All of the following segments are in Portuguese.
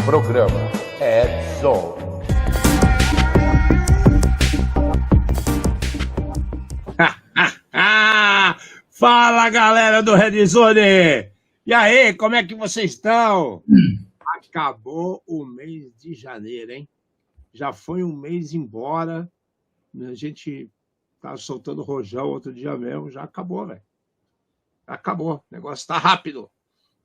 Programa Red Zone. Fala, galera do Red Zone! E aí, como é que vocês estão? Acabou o mês de janeiro, hein? Já foi um mês embora. A gente tá soltando rojão outro dia mesmo, já acabou, velho. Acabou, o negócio tá rápido,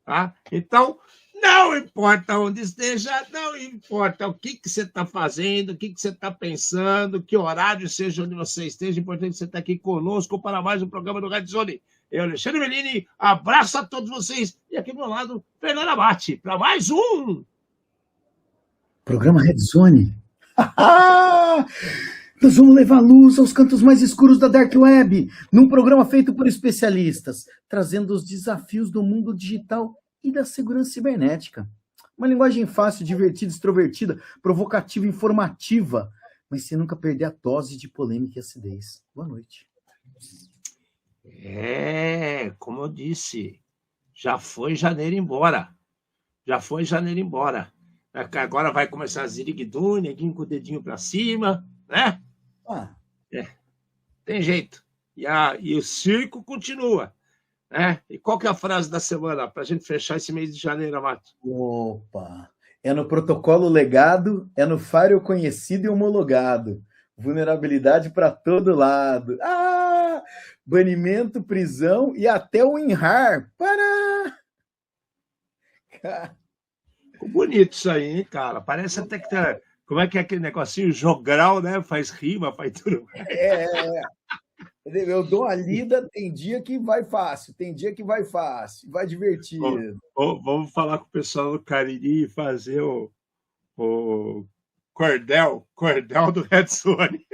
tá? Então, não importa onde esteja, não importa o que você está fazendo, o que você está pensando, que horário seja onde você esteja, é importante você estar aqui conosco para mais um programa do Red Zone. Eu, Alexandre Melini, abraço a todos vocês. E aqui do meu lado, Fernando Abate, para mais um... Programa Red Zone. Nós vamos levar luz aos cantos mais escuros da Dark Web, num programa feito por especialistas, trazendo os desafios do mundo digital e da segurança cibernética. Uma linguagem fácil, divertida, extrovertida, provocativa, informativa, mas sem nunca perder a dose de polêmica e acidez. Boa noite. Como eu disse, já foi janeiro embora. Já foi janeiro embora. Agora vai começar a ziriguidum, neguinho com o dedinho para cima, né? Tem jeito. E o circo continua. E qual que é a frase da semana para a gente fechar esse mês de janeiro, Amate? Opa! É no protocolo legado, é no firewall conhecido e homologado. Vulnerabilidade para todo lado. Banimento, prisão e até o WinRAR. Para! Ficou bonito isso aí, hein, cara? Parece até que tá... Como é que é aquele negocinho? Jogral, né? Faz rima, faz tudo. Eu dou uma lida, tem dia que vai fácil, tem dia que vai fácil, vai divertido. Vamos falar com o pessoal do Cariri e fazer o cordel do Red Zone.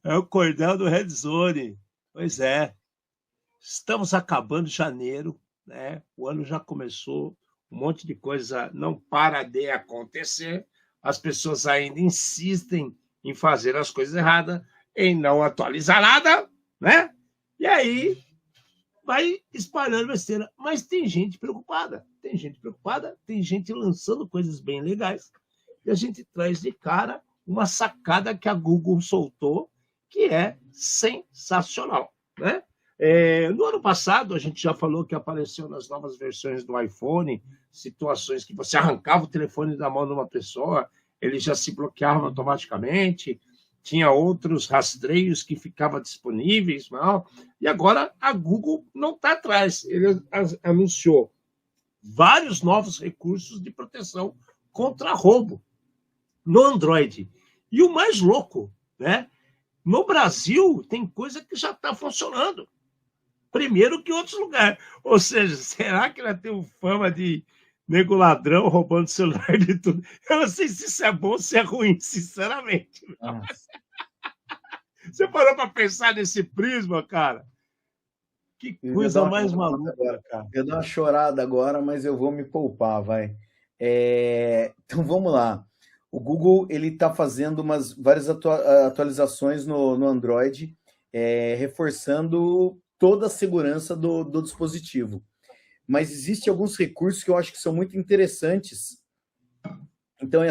É o cordel do Red Zone. Pois é. Estamos acabando janeiro, né? O ano já começou, um monte de coisa não para de acontecer. As pessoas ainda insistem em fazer as coisas erradas, em não atualizar nada, né? E aí vai espalhando besteira. Mas tem gente preocupada, tem gente lançando coisas bem legais. E a gente traz de cara uma sacada que a Google soltou, que é sensacional, né? No ano passado, a gente já falou que apareceu nas novas versões do iPhone situações que você arrancava o telefone da mão de uma pessoa, ele já se bloqueava automaticamente, tinha outros rastreios que ficavam disponíveis, e agora a Google não está atrás. Ele anunciou vários novos recursos de proteção contra roubo no Android. E o mais louco, né? No Brasil, tem coisa que já está funcionando. Primeiro que em outros lugares. Ou seja, será que ela tem fama de nego ladrão roubando celular de tudo? Eu não sei se isso é bom ou se é ruim, sinceramente. Você parou para pensar nesse prisma, cara? Que coisa mais maluca, agora, cara. Eu dou uma chorada agora, mas eu vou me poupar, vai. Então vamos lá. O Google ele está fazendo várias atualizações no Android, reforçando toda a segurança do dispositivo. Mas existem alguns recursos que eu acho que são muito interessantes. Então,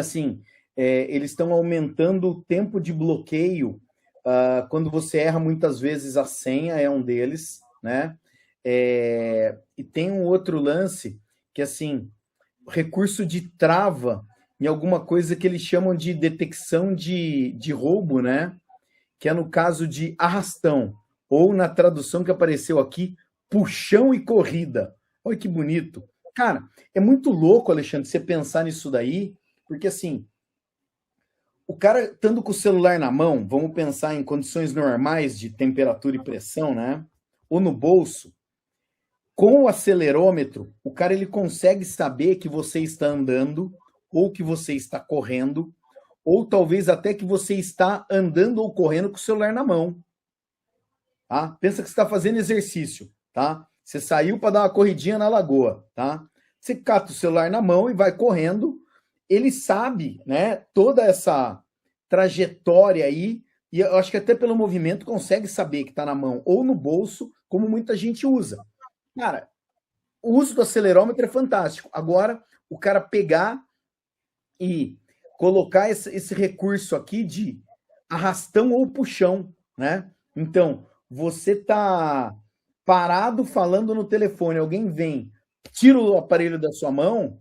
eles estão aumentando o tempo de bloqueio. Quando você erra muitas vezes a senha, é um deles, né? E tem um outro lance, que recurso de trava em alguma coisa que eles chamam de detecção de roubo, né? Que é no caso de arrastão. Ou na tradução que apareceu aqui, puxão e corrida. Olha que bonito. Cara, é muito louco, Alexandre, você pensar nisso daí, porque o cara estando com o celular na mão, vamos pensar em condições normais de temperatura e pressão, né? Ou no bolso, com o acelerômetro, o cara ele consegue saber que você está andando, ou que você está correndo, ou talvez até que você está andando ou correndo com o celular na mão. Tá? Pensa que você está fazendo exercício, tá? Você saiu para dar uma corridinha na lagoa, tá? Você cata o celular na mão e vai correndo, ele sabe, né, toda essa trajetória aí, e eu acho que até pelo movimento consegue saber que está na mão ou no bolso, como muita gente usa. Cara, o uso do acelerômetro é fantástico. Agora, o cara pegar e colocar esse recurso aqui de arrastão ou puxão, né? Então, você tá parado falando no telefone, alguém vem, tira o aparelho da sua mão,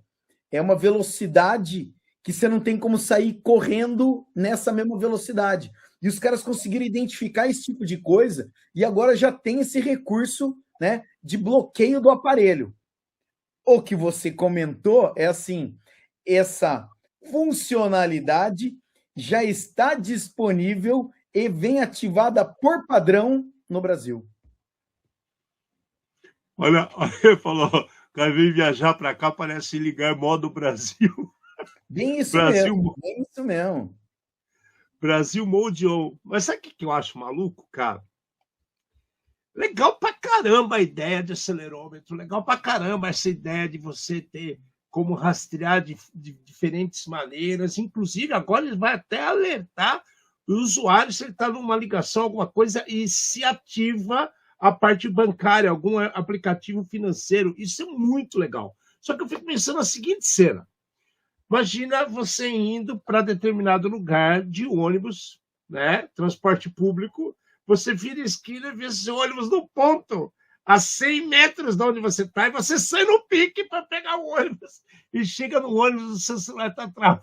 é uma velocidade que você não tem como sair correndo nessa mesma velocidade. E os caras conseguiram identificar esse tipo de coisa e agora já tem esse recurso, né, de bloqueio do aparelho. O que você comentou é assim, essa funcionalidade já está disponível e vem ativada por padrão no Brasil. Olha, ele falou, cara, vem viajar para cá, parece ligar modo Brasil. Bem isso Brasil, mesmo, bem isso mesmo. Brasil Mode On. Mas sabe o que eu acho maluco, cara? Legal pra caramba a ideia de acelerômetro, legal pra caramba essa ideia de você ter como rastrear de diferentes maneiras, inclusive agora ele vai até alertar o usuário se ele está numa ligação, alguma coisa, e se ativa a parte bancária, algum aplicativo financeiro. Isso é muito legal. Só que eu fico pensando na seguinte cena. Imagina você indo para determinado lugar de ônibus, né? Transporte público, você vira a esquina e vê seu ônibus no ponto, a 100 metros de onde você está, e você sai no pique para pegar o ônibus. E chega no ônibus, o seu celular está travado,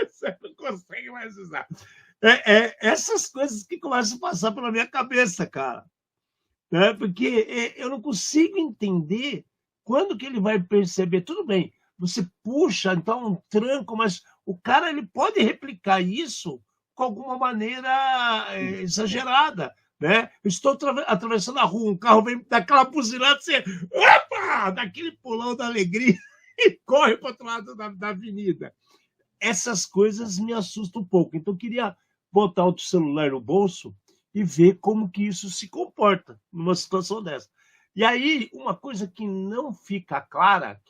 você não consegue mais usar. Essas coisas que começam a passar pela minha cabeça, cara. Né? Porque eu não consigo entender quando que ele vai perceber. Tudo bem, você puxa, então, um tranco, mas o cara ele pode replicar isso com alguma maneira exagerada. Né? Eu estou atravessando a rua, um carro vem daquela buzinada, você opa! Daquele pulão da alegria e corre para o outro lado da avenida. Essas coisas me assustam um pouco. Então, eu queria botar o celular no bolso e ver como que isso se comporta numa situação dessa. E aí, uma coisa que não fica clara,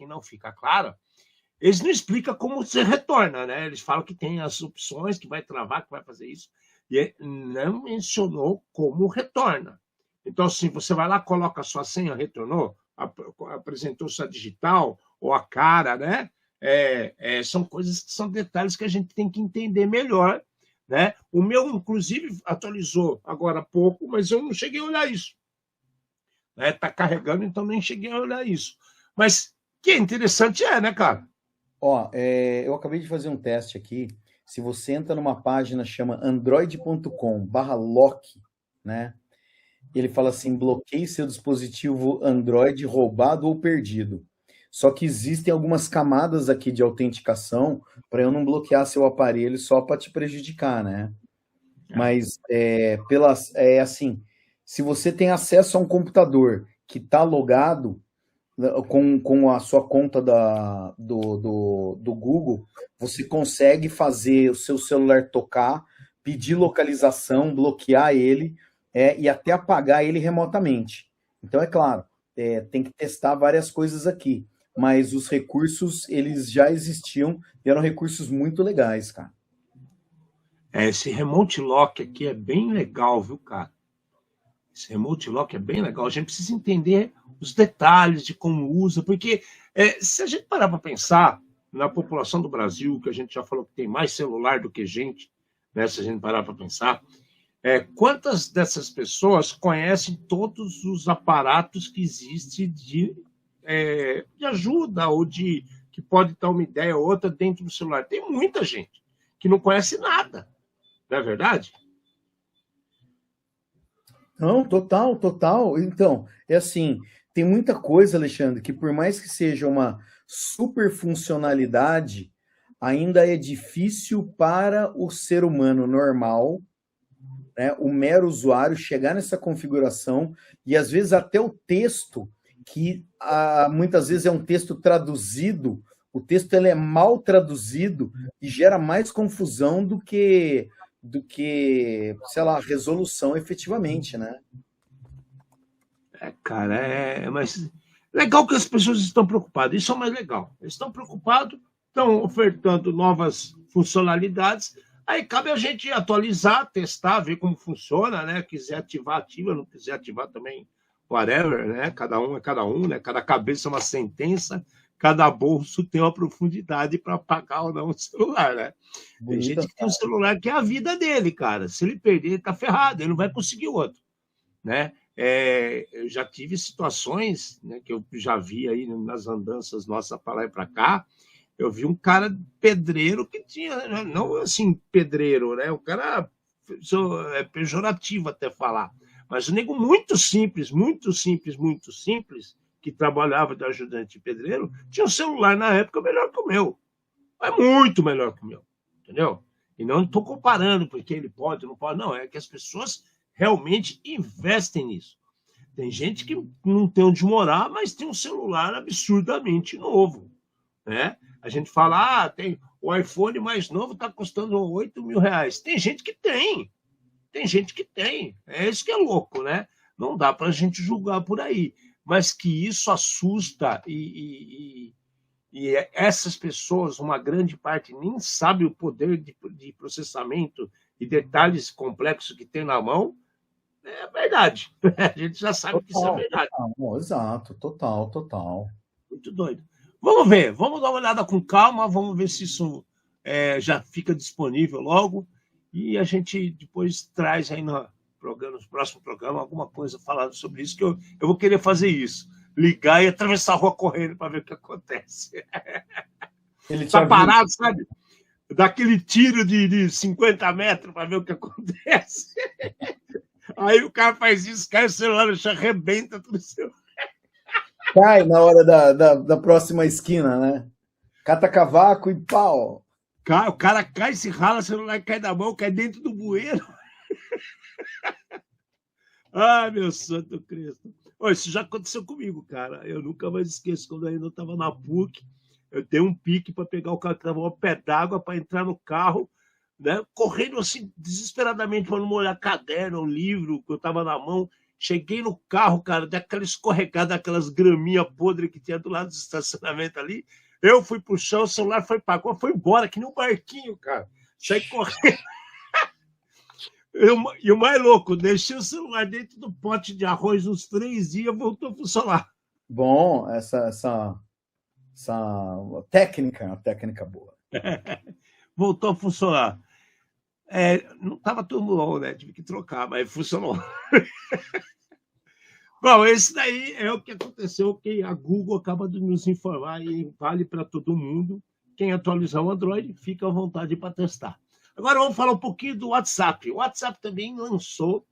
eles não explicam como você retorna, né? Eles falam que tem as opções, que vai travar, que vai fazer isso, e não mencionou como retorna. Então, assim, você vai lá, coloca a sua senha, retornou, apresentou sua digital ou a cara, né? São coisas que são detalhes que a gente tem que entender melhor, né? O meu, inclusive, atualizou agora há pouco, mas eu não cheguei a olhar isso. Está carregando, então nem cheguei a olhar isso. Mas que interessante né, cara? Eu acabei de fazer um teste aqui. Se você entra numa página chama android.com/lock, né? Ele fala assim, bloqueie seu dispositivo Android roubado ou perdido. Só que existem algumas camadas aqui de autenticação para eu não bloquear seu aparelho só para te prejudicar, né? Mas assim, se você tem acesso a um computador que está logado com a sua conta do Google, você consegue fazer o seu celular tocar, pedir localização, bloquear ele e até apagar ele remotamente. Então, é claro, tem que testar várias coisas aqui, mas os recursos, eles já existiam e eram recursos muito legais, cara. Esse Remote Lock aqui é bem legal, viu, cara? Esse Remote Lock é bem legal. A gente precisa entender os detalhes de como usa, porque se a gente parar para pensar na população do Brasil, que a gente já falou que tem mais celular do que gente, né? Se a gente parar para pensar, quantas dessas pessoas conhecem todos os aparatos que existem de ajuda ou que pode dar uma ideia ou outra dentro do celular? Tem muita gente que não conhece nada, não é verdade? Não, total. Então, assim, tem muita coisa, Alexandre, que por mais que seja uma super funcionalidade, ainda é difícil para o ser humano normal, né, o mero usuário, chegar nessa configuração e às vezes até o texto, que muitas vezes é um texto traduzido, o texto ele é mal traduzido e gera mais confusão do que, sei lá, resolução efetivamente, né? Cara, mas legal que as pessoas estão preocupadas, isso é o mais legal. Eles estão preocupados, estão ofertando novas funcionalidades, aí cabe a gente atualizar, testar, ver como funciona, né? Quiser ativar, ativa, não quiser ativar também, whatever, né? Cada um é cada um, né? Cada cabeça é uma sentença, cada bolso tem uma profundidade para pagar ou não o celular, né? Tem gente que tem um celular que é a vida dele, cara. Se ele perder, ele tá ferrado, ele não vai conseguir outro, né? Eu já tive situações, né, que eu já vi aí nas andanças nossas para lá e para cá. Eu vi um cara pedreiro que tinha, não assim pedreiro, né? O cara é pejorativo até falar, mas um nego muito simples, muito simples, muito simples, que trabalhava de ajudante de pedreiro, tinha um celular na época melhor que o meu. É muito melhor que o meu, entendeu? E não estou comparando porque ele pode, não pode, não. É que as pessoas realmente investem nisso. Tem gente que não tem onde morar, mas tem um celular absurdamente novo, né? A gente fala, tem o iPhone mais novo está custando R$8.000. Tem gente que tem. Tem gente que tem. É isso que é louco, né? Não dá para a gente julgar por aí. Mas que isso assusta e essas pessoas, uma grande parte, nem sabe o poder de processamento e detalhes complexos que tem na mão, é verdade. A gente já sabe total, que isso é verdade. Total, exato, total. Muito doido. Vamos ver, vamos dar uma olhada com calma, vamos ver se isso já fica disponível logo e a gente depois traz aí no próximo programa alguma coisa falando sobre isso, que eu vou querer fazer isso. Ligar e atravessar a rua correndo para ver o que acontece. Ele tá parado, sabe? Dá aquele tiro de 50 metros para ver o que acontece. Aí o cara faz isso, cai o celular, já arrebenta tudo o celular. Cai na hora da próxima esquina, né? Cata cavaco e pau. O cara cai, se rala, o celular cai da mão, cai dentro do bueiro. Ai, meu santo Cristo. Isso já aconteceu comigo, cara. Eu nunca mais esqueço. Quando eu ainda estava na PUC, eu dei um pique para pegar o carro que estava ao pé d'água para entrar no carro, né? Correndo assim, desesperadamente para não molhar caderno, livro que eu estava na mão. Cheguei no carro, cara, daquela escorregada, aquelas graminhas podres que tinha do lado do estacionamento ali. Eu fui pro chão, o celular foi para água, foi embora, que nem um barquinho, cara. Saí correndo. E o mais louco, deixei o celular dentro do pote de arroz uns 3 dias, voltou a funcionar. Bom, essa técnica é uma técnica boa. Voltou a funcionar. Não estava tudo bom, né? Tive que trocar, mas funcionou. Bom, esse daí é o que aconteceu, que a Google acaba de nos informar e vale para todo mundo. Quem atualizar o Android, fica à vontade para testar. Agora vamos falar um pouquinho do WhatsApp. O WhatsApp também lançou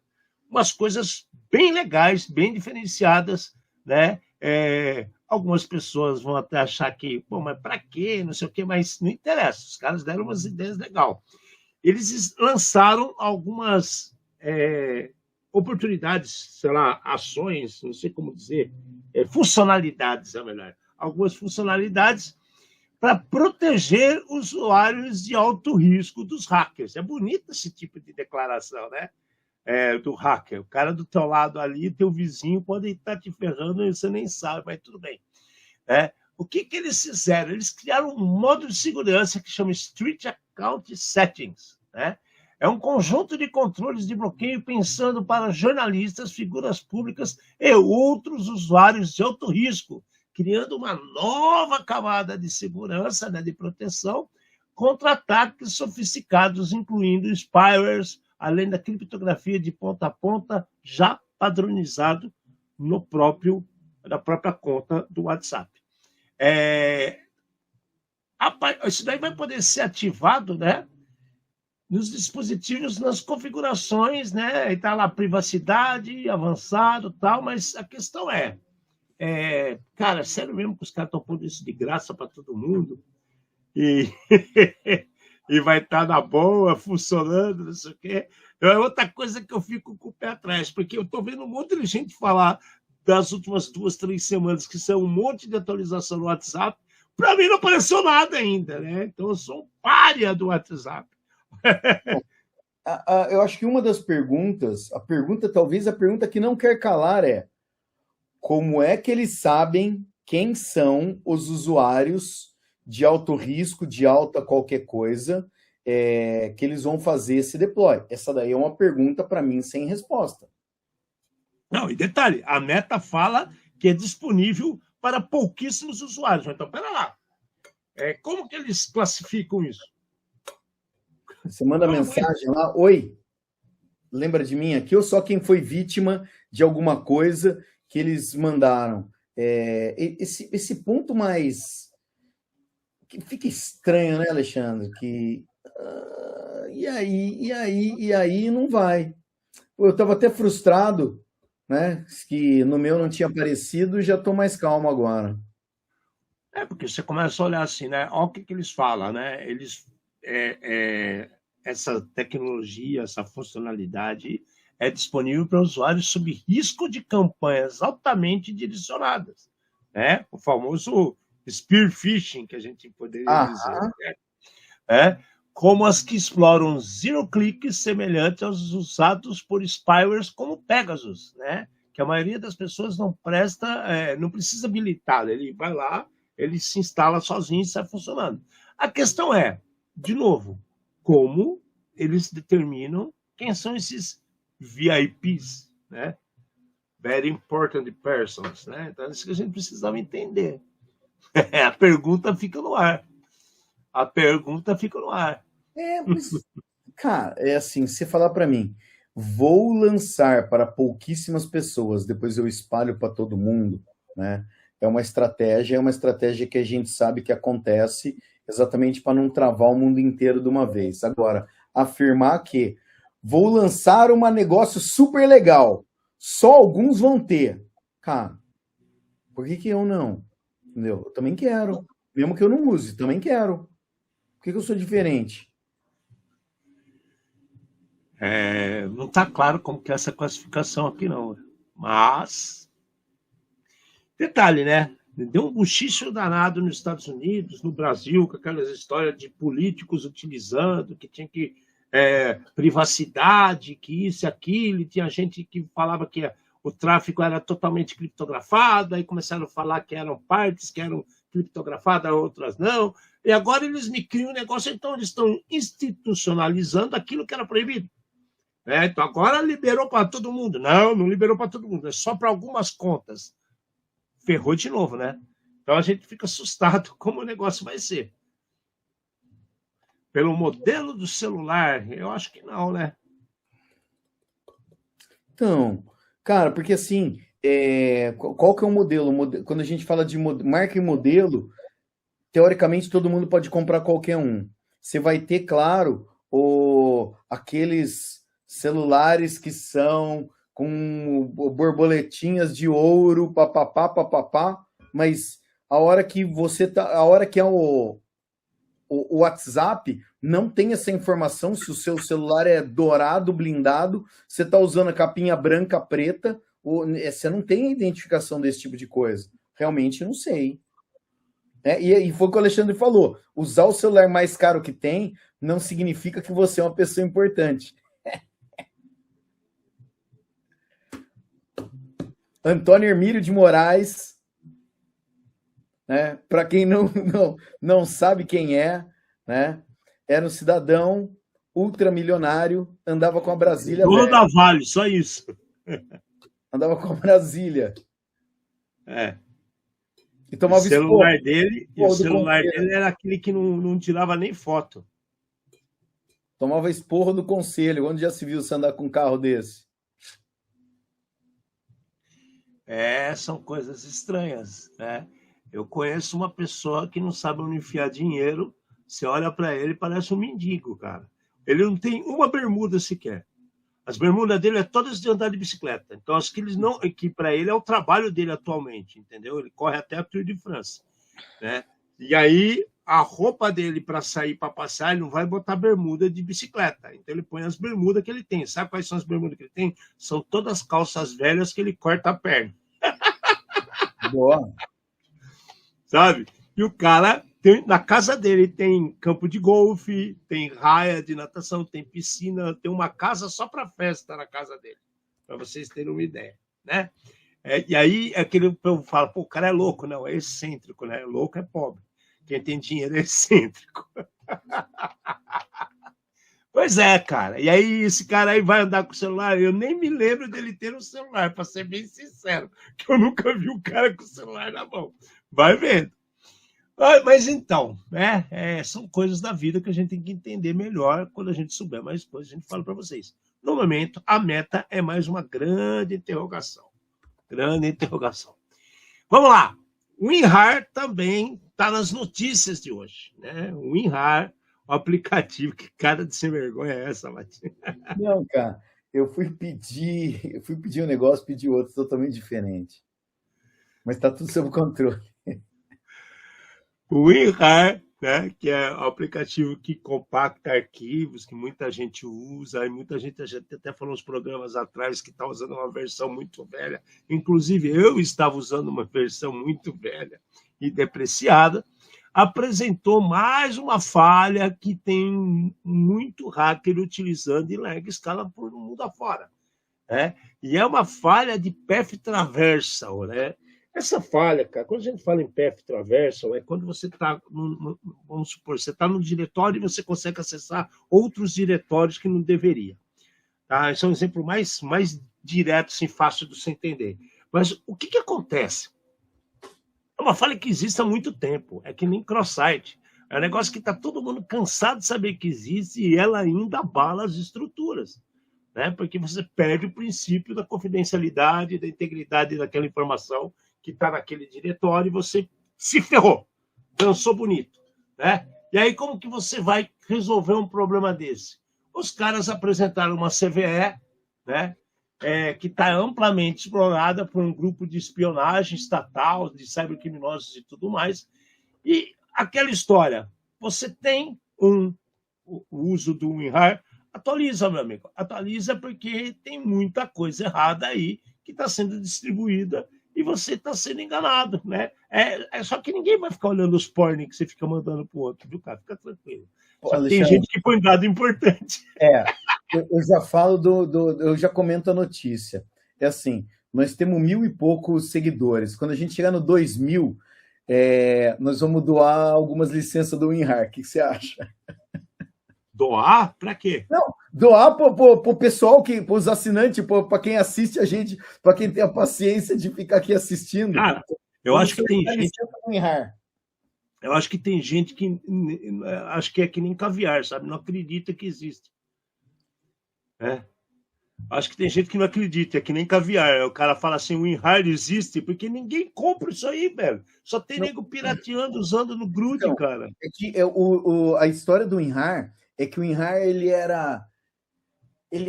umas coisas bem legais, bem diferenciadas, né? Algumas pessoas vão até achar que, bom, mas para quê? Não sei o quê, mas não interessa. Os caras deram umas ideias legais. Eles lançaram algumas oportunidades, sei lá, ações, não sei como dizer, funcionalidades, é melhor. Algumas funcionalidades para proteger usuários de alto risco dos hackers. É bonito esse tipo de declaração, né? Do hacker. O cara do teu lado ali, teu vizinho, pode estar te ferrando e você nem sabe, mas tudo bem. O que eles fizeram? Eles criaram um modo de segurança que chama Street Account Settings, né? É um conjunto de controles de bloqueio pensando para jornalistas, figuras públicas e outros usuários de alto risco, criando uma nova camada de segurança, né, de proteção, contra ataques sofisticados, incluindo spywares, além da criptografia de ponta a ponta, já padronizado na própria conta do WhatsApp. Isso daí vai poder ser ativado, né, nos dispositivos, nas configurações, né? Está lá privacidade, avançado, tal, mas a questão cara, sério mesmo que os caras estão pondo isso de graça para todo mundo e vai estar na boa, funcionando, não sei o quê. É outra coisa que eu fico com o pé atrás, porque eu estou vendo um monte de gente falar das últimas 2, 3 semanas que saiu um monte de atualização no WhatsApp. Para mim não apareceu nada ainda, né? Então eu sou um pária do WhatsApp. Eu acho que uma das perguntas, talvez a pergunta que não quer calar como é que eles sabem quem são os usuários de alto risco, de alta qualquer coisa, que eles vão fazer esse deploy? Essa daí é uma pergunta, para mim, sem resposta. Não, e detalhe, a Meta fala que é disponível para pouquíssimos usuários. Então, pera lá. Como que eles classificam isso? Você manda mensagem lá, oi, lembra de mim aqui ou só quem foi vítima de alguma coisa que eles mandaram? Esse ponto mais... que fica estranho, né, Alexandre? Que... e aí não vai. Eu estava até frustrado, né? Que no meu não tinha aparecido e já estou mais calmo agora. Porque você começa a olhar assim, né? Olha o que eles falam, né? Essa tecnologia, essa funcionalidade é disponível para usuários sob risco de campanhas altamente direcionadas, né? O famoso spear phishing, que a gente poderia dizer, né? Como as que exploram zero-click semelhantes aos usados por spywares como Pegasus, né? Que a maioria das pessoas não não precisa habilitar, ele vai lá, ele se instala sozinho e sai funcionando. A questão é, de novo, como eles determinam quem são esses VIPs, né? Very Important Persons, né? Então, é isso que a gente precisava entender. A pergunta fica no ar. Mas, cara, é assim, você falar para mim, vou lançar para pouquíssimas pessoas, depois eu espalho para todo mundo, né? É uma estratégia que a gente sabe que acontece exatamente para não travar o mundo inteiro de uma vez. Agora, afirmar que vou lançar um negócio super legal, só alguns vão ter. Cara, por que eu não? Entendeu? Eu também quero. Mesmo que eu não use, também quero. Por que eu sou diferente? Não está claro como que é essa classificação aqui, não. Mas, detalhe, né? Deu um buchicho danado nos Estados Unidos, no Brasil, com aquelas histórias de políticos utilizando, que tinha que privacidade, que isso e aquilo, e tinha gente que falava que o tráfego era totalmente criptografado, aí começaram a falar que eram partes que eram criptografadas, outras não, e agora eles me criam um negócio, então eles estão institucionalizando aquilo que era proibido. Então agora liberou para todo mundo. Não liberou para todo mundo, é só para algumas contas. Ferrou de novo, né? Então a gente fica assustado como o negócio vai ser. Pelo modelo do celular, eu acho que não, né? Então, cara, porque assim, qual que é o modelo? Quando a gente fala de marca e modelo, teoricamente todo mundo pode comprar qualquer um. Você vai ter, claro, aqueles celulares que são com borboletinhas de ouro, papapá, mas a hora que é o WhatsApp, não tem essa informação se o seu celular é dourado, blindado, você está usando a capinha branca, preta, você não tem a identificação desse tipo de coisa. Realmente não sei. E foi o que o Alexandre falou, usar o celular mais caro que tem não significa que você é uma pessoa importante. Antônio Hermílio de Moraes, né? Para quem não sabe quem né? Era um cidadão ultramilionário, andava com a Brasília velha. Da Vale, só isso. Andava com a Brasília. E tomava o celular esporro. O celular dele era aquele que não tirava nem foto. Tomava esporro do conselho. Onde já se viu você andar com um carro desse? São coisas estranhas, né? Eu conheço uma pessoa que não sabe onde enfiar dinheiro. Você olha para ele, parece um mendigo, cara. Ele não tem uma bermuda sequer. As bermudas dele é todas de andar de bicicleta. Então, que para ele é o trabalho dele atualmente, entendeu? Ele corre até a Tour de France, né? E aí, a roupa dele para sair para passear, ele não vai botar bermuda de bicicleta. Então, ele põe as bermudas que ele tem. Sabe quais são as bermudas que ele tem? São todas calças velhas que ele corta a perna. Boa. Sabe? E o cara, na casa dele, tem campo de golfe, tem raia de natação, tem piscina, tem uma casa só para festa na casa dele, para vocês terem uma ideia, né? E aí, aquele povo fala, pô, o cara é louco. Não, é excêntrico, né? Louco é pobre. Quem tem dinheiro é excêntrico. Pois Pois é, cara. E aí esse cara aí vai andar com o celular. Eu nem me lembro dele ter um celular, para ser bem sincero, que eu nunca vi um cara com o celular na mão. Vai vendo. Mas então, são coisas da vida que a gente tem que entender melhor quando a gente souber mais coisas. A gente fala para vocês. No momento, a meta é mais uma grande interrogação. Grande interrogação. Vamos lá. O WinRAR também está nas notícias de hoje, né? O WinRAR, o aplicativo, que cara de sem vergonha é essa, Matinho? Não, cara, eu fui pedir um negócio, pedi outro totalmente diferente. Mas está tudo sob controle. O WinRAR, né, que é o aplicativo que compacta arquivos, que muita gente usa, e muita gente até falou uns programas atrás que está usando uma versão muito velha. Inclusive, eu estava usando uma versão muito velha e depreciada. Apresentou mais uma falha que tem muito hacker utilizando em larga escala por mundo afora. Né? E é uma falha de path traversal, né? Essa falha, cara, quando a gente fala em path traversal, é quando você está, vamos supor, você está no diretório e você consegue acessar outros diretórios que não deveria. Tá? Esse é um exemplo mais direto, assim, fácil de você entender. Mas o que acontece? É uma falha que existe há muito tempo, é que nem cross-site. É um negócio que está todo mundo cansado de saber que existe e ela ainda abala as estruturas. Né? Porque você perde o princípio da confidencialidade, da integridade daquela informação que está naquele diretório e você se ferrou, dançou bonito. Né? E aí como que você vai resolver um problema desse? Os caras apresentaram uma CVE, né? Que está amplamente explorada por um grupo de espionagem estatal, de cybercriminosos e tudo mais. E aquela história, você tem o uso do WinRAR, atualiza, meu amigo. Atualiza porque tem muita coisa errada aí que está sendo distribuída e você está sendo enganado, né? Só que ninguém vai ficar olhando os porn que você fica mandando para o outro, viu, cara? Fica tranquilo. Só que tem gente que põe dado importante. Eu já falo eu já comento a notícia. É assim, nós temos 1.000 e poucos seguidores. Quando a gente chegar no 2.000, nós vamos doar algumas licenças do WinRAR. O que você acha? Doar? Para quê? Não, doar para o pessoal, para os assinantes, para quem assiste a gente, para quem tem a paciência de ficar aqui assistindo. Cara, eu acho que tem gente. WinRAR. Eu acho que tem gente que acho que é que nem caviar, sabe? Não acredita que existe. Acho que tem gente que não acredita, é que nem caviar. O cara fala assim, o WinRAR existe, porque ninguém compra isso aí, velho. Só tem nego pirateando, usando no grude, então, cara. É que a história do WinRAR é que o WinRAR, ele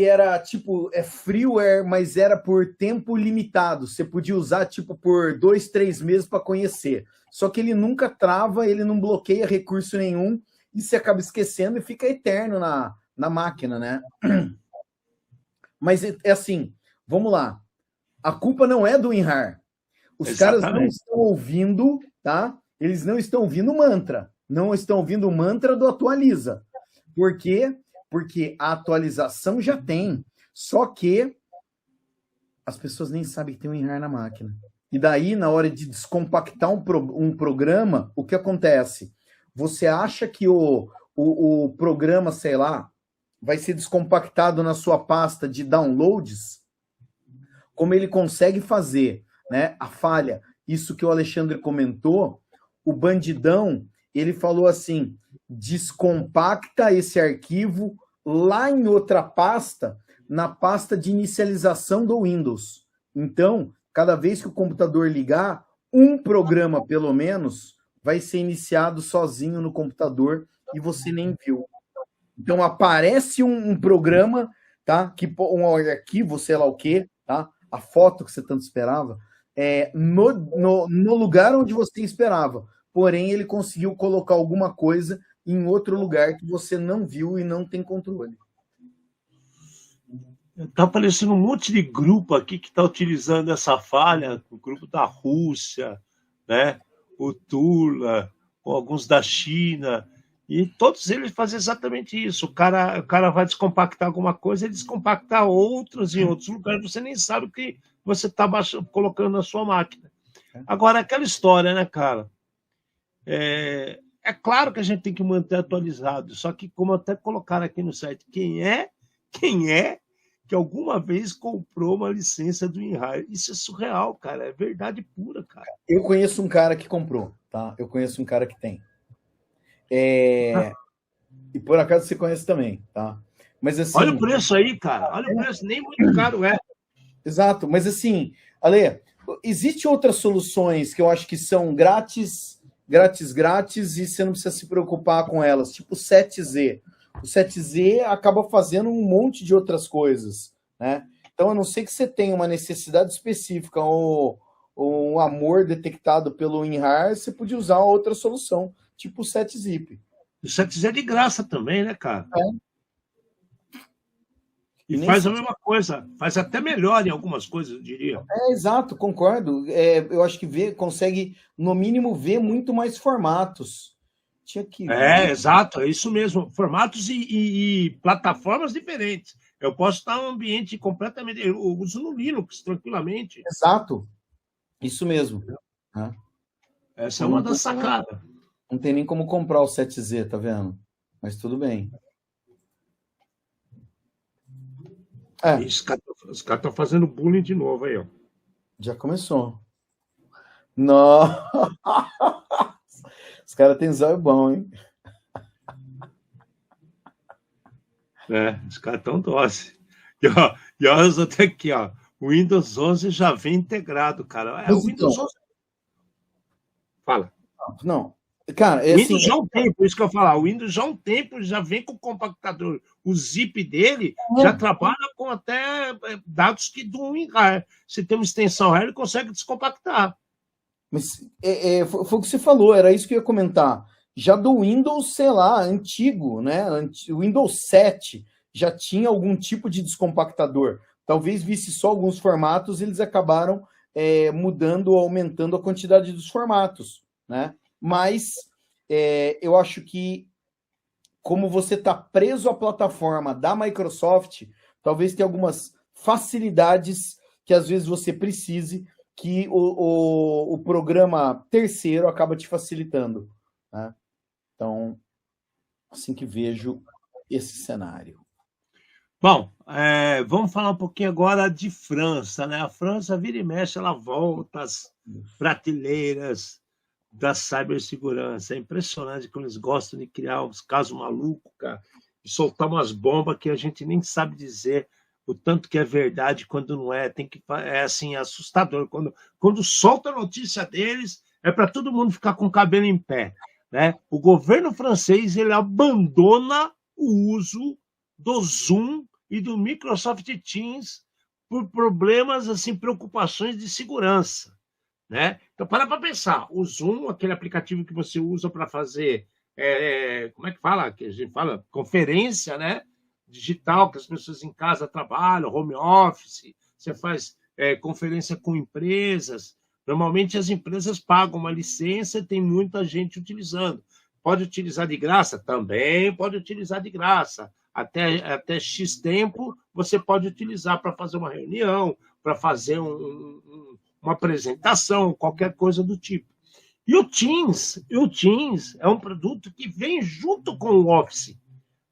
era tipo, freeware, mas era por tempo limitado. Você podia usar tipo por 2, 3 meses para conhecer. Só que ele nunca trava, ele não bloqueia recurso nenhum, e você acaba esquecendo e fica eterno na máquina, né? Mas é assim, vamos lá. A culpa não é do WinRAR. Os caras não estão ouvindo, tá? Eles não estão ouvindo o mantra. Não estão ouvindo o mantra do atualiza. Por quê? Porque a atualização já tem. Só que as pessoas nem sabem que tem um WinRAR na máquina. E daí, na hora de descompactar um programa, o que acontece? Você acha que o programa, sei lá, vai ser descompactado na sua pasta de downloads? Como ele consegue fazer, né? A falha, isso que o Alexandre comentou, o bandidão, ele falou assim, descompacta esse arquivo lá em outra pasta, na pasta de inicialização do Windows. Então, cada vez que o computador ligar, um programa, pelo menos, vai ser iniciado sozinho no computador e você nem viu. Então, aparece um programa, tá? Um arquivo, sei lá o quê, tá? A foto que você tanto esperava, no lugar onde você esperava. Porém, ele conseguiu colocar alguma coisa em outro lugar que você não viu e não tem controle. Está aparecendo um monte de grupo aqui que está utilizando essa falha, o grupo da Rússia, né? O Tula, alguns da China, e todos eles fazem exatamente isso. O cara vai descompactar alguma coisa e descompactar outras em outros lugares, você nem sabe o que você está colocando na sua máquina. Agora, aquela história, né, cara? É claro que a gente tem que manter atualizado, só que, como até colocaram aqui no site, quem é que alguma vez comprou uma licença do WinRAR? Isso é surreal, cara, é verdade pura, cara. Eu conheço um cara que comprou, tá? Eu conheço um cara que tem. E por acaso você conhece também, tá? Mas assim. Olha o preço aí, cara. Olha o preço, nem muito caro é. Exato, mas assim, Ale, existem outras soluções que eu acho que são grátis, e você não precisa se preocupar com elas, tipo o 7Z. O 7Z acaba fazendo um monte de outras coisas, né? Então, a não ser que você tenha uma necessidade específica ou um amor detectado pelo WinRAR, você podia usar outra solução, tipo o 7Zip. O 7Z é de graça também, né, cara? E Nem faz se- a mesma coisa, faz até melhor em algumas coisas, eu diria. Exato, concordo. Eu acho que consegue, no mínimo, ver muito mais formatos. Tinha que ver. Exato, é isso mesmo. Formatos e plataformas diferentes. Eu posso estar em um ambiente completamente. Eu uso no Linux tranquilamente. Exato, isso mesmo. Né? Essa é uma das sacadas. Não tem nem como comprar o 7Z, tá vendo? Mas tudo bem. Os caras estão fazendo bullying de novo aí, ó. Já começou. Nossa! Os caras têm zóio bom, hein? Os caras estão doce. E olha os outros aqui, ó. O Windows 11 já vem integrado, cara. O Windows 11. Fala. Não. Cara, o Windows já há um tempo, isso que eu falar. O Windows já há um tempo já vem com o compactador. O zip dele já trabalha com até dados que do WinRAR. Se tem uma extensão RAR, ele consegue descompactar. Mas foi o que você falou, era isso que eu ia comentar. Já do Windows, sei lá, antigo, né? O Windows 7 já tinha algum tipo de descompactador. Talvez visse só alguns formatos, eles acabaram mudando, aumentando a quantidade dos formatos, né? Mas eu acho que, como você está preso à plataforma da Microsoft, talvez tenha algumas facilidades que às vezes você precise, que o programa terceiro acaba te facilitando. Né? Então, assim que vejo esse cenário. Bom, vamos falar um pouquinho agora de França, né? A França, vira e mexe, ela volta às prateleiras da cibersegurança. É impressionante como eles gostam de criar uns casos malucos, cara, e soltar umas bombas que a gente nem sabe dizer o tanto que é verdade quando não é. É assim, assustador. Quando solta a notícia deles, é para todo mundo ficar com o cabelo em pé. Né? O governo francês ele abandona o uso do Zoom e do Microsoft Teams por problemas, assim, preocupações de segurança. Né? Então, para pensar. O Zoom, aquele aplicativo que você usa para fazer, como é que fala? Que a gente fala conferência, né? Digital, que as pessoas em casa trabalham, home office, você faz conferência com empresas. Normalmente as empresas pagam uma licença e tem muita gente utilizando. Pode utilizar de graça? Também pode utilizar de graça. Até X tempo você pode utilizar para fazer uma reunião, para fazer uma apresentação, qualquer coisa do tipo. E o Teams é um produto que vem junto com o Office,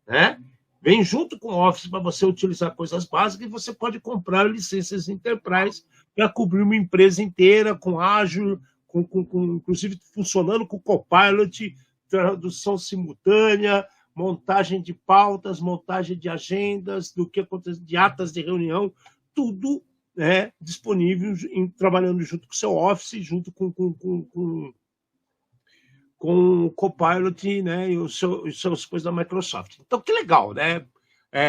né? Vem junto com o Office para você utilizar coisas básicas e você pode comprar licenças Enterprise para cobrir uma empresa inteira com Azure, inclusive funcionando com Copilot, tradução simultânea, montagem de pautas, montagem de agendas, do que acontece, de atas de reunião, tudo disponível trabalhando junto com o seu Office, junto com o Copilot, né, e os seus coisas da Microsoft. Então, que legal, né?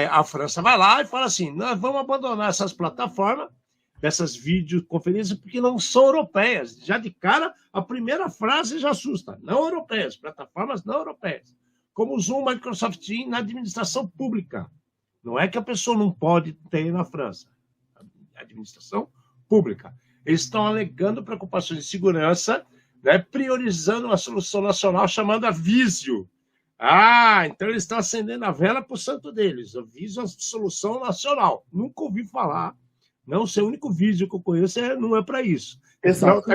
A França vai lá e fala assim, nós vamos abandonar essas plataformas, dessas videoconferências, porque não são europeias. Já de cara, a primeira frase já assusta. Não europeias, plataformas não europeias. Como o Zoom, Microsoft Teams na administração pública. Não é que a pessoa não pode ter na França. Administração pública. Eles estão alegando preocupações de segurança, né, priorizando uma solução nacional chamada Visio. Então eles estão acendendo a vela para o santo deles. O Visio é uma solução nacional. Nunca ouvi falar. Não sei, o único Visio que eu conheço não é para isso. Exato.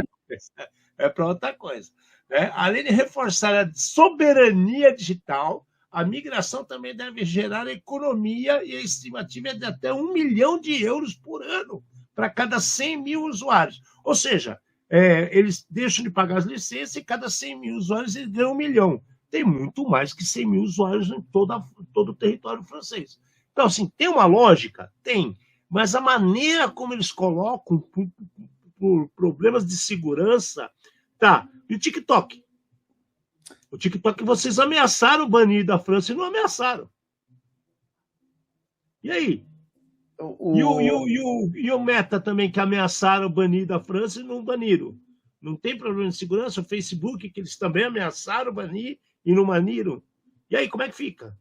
É para outra coisa. né? Além de reforçar a soberania digital, a migração também deve gerar economia e a estimativa é de até 1 milhão de euros por ano para cada 100 mil usuários. Ou seja, eles deixam de pagar as licenças e cada 100 mil usuários eles ganham 1 milhão. Tem muito mais que 100 mil usuários em todo o território francês. Então, assim, tem uma lógica? Tem. Mas a maneira como eles colocam, por problemas de segurança, tá. E o TikTok? O TikTok vocês ameaçaram banir da França e não ameaçaram. E aí? E o Meta também, que ameaçaram banir da França e não baniram. Não tem problema de segurança. O Facebook, que eles também ameaçaram banir e não baniram. E aí, como é que fica?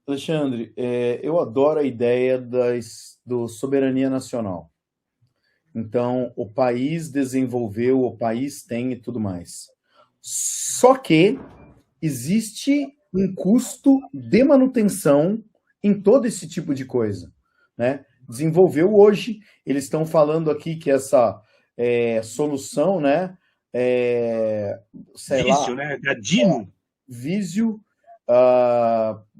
Alexandre, eu adoro a ideia do soberania nacional. Então, o país desenvolveu, o país tem e tudo mais. Só que existe um custo de manutenção em todo esse tipo de coisa, né? Desenvolveu hoje, eles estão falando aqui que essa solução, né? Visio, né? Da Dino. Visio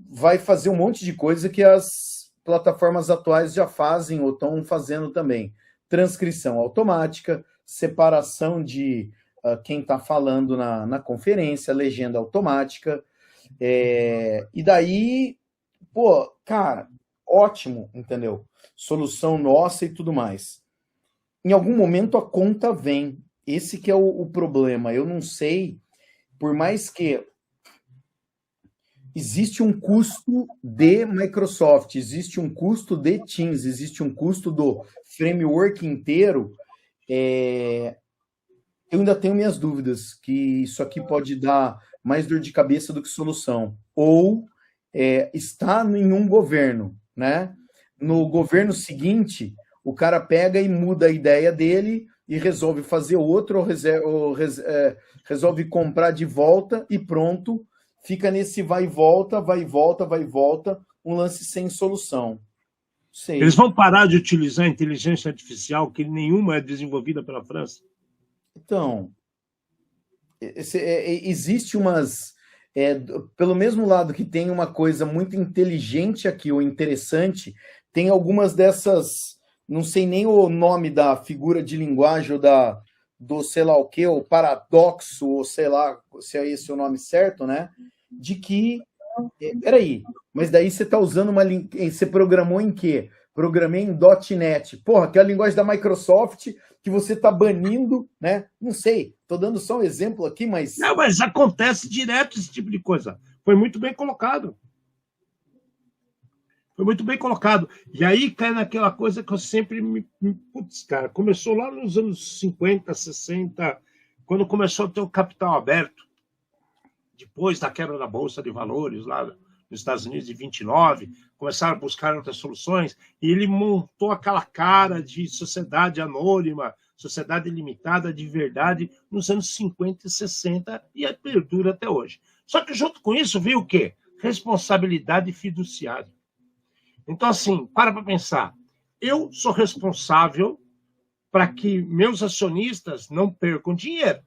vai fazer um monte de coisa que as plataformas atuais já fazem ou estão fazendo também. Transcrição automática, separação de quem está falando na conferência, legenda automática. E daí, pô, cara, ótimo, entendeu? Solução nossa e tudo mais. Em algum momento a conta vem. Esse que é o problema. Eu não sei, por mais que existe um custo de Microsoft, existe um custo de Teams, existe um custo do framework inteiro, eu ainda tenho minhas dúvidas que isso aqui pode dar mais dor de cabeça do que solução. Ou está em um governo, né? No governo seguinte, o cara pega e muda a ideia dele e resolve fazer outro, ou resolve comprar de volta e pronto, fica nesse vai e volta, um lance sem solução. Sei. Eles vão parar de utilizar a inteligência artificial, que nenhuma é desenvolvida pela França? Então, existe umas... pelo mesmo lado que tem uma coisa muito inteligente aqui, ou interessante, tem algumas dessas... Não sei nem o nome da figura de linguagem ou do sei lá o que, o paradoxo, ou sei lá se é esse o nome certo, né? De que, peraí, mas daí você está usando você programou em quê? Programei em .NET. Porra, que é a linguagem da Microsoft que você está banindo, né? Não sei, estou dando só um exemplo aqui, mas... Não, mas acontece direto esse tipo de coisa. Foi muito bem colocado. Foi muito bem colocado. E aí cai naquela coisa que eu sempre Putz, cara, começou lá nos anos 50, 60, quando começou a ter o capital aberto, depois da quebra da Bolsa de Valores, lá nos Estados Unidos, de 29, começaram a buscar outras soluções, e ele montou aquela cara de sociedade anônima, sociedade limitada de verdade, nos anos 50 e 60, e perdura até hoje. Só que junto com isso veio o quê? Responsabilidade fiduciária. Então, assim, para pensar. Eu sou responsável para que meus acionistas não percam dinheiro.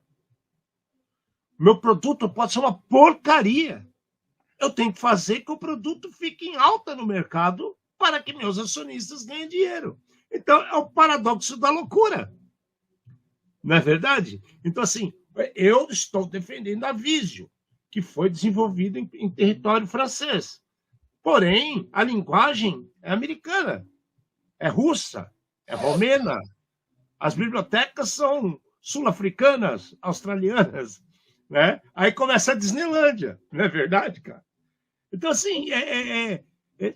Meu produto pode ser uma porcaria. Eu tenho que fazer que o produto fique em alta no mercado para que meus acionistas ganhem dinheiro. Então, é o paradoxo da loucura. Não é verdade? Então, assim, eu estou defendendo a Visio, que foi desenvolvida em território francês. Porém, a linguagem é americana, é russa, é romena. As bibliotecas são sul-africanas, australianas, né? Aí começa a Disneylândia, não é verdade, cara? Então, assim,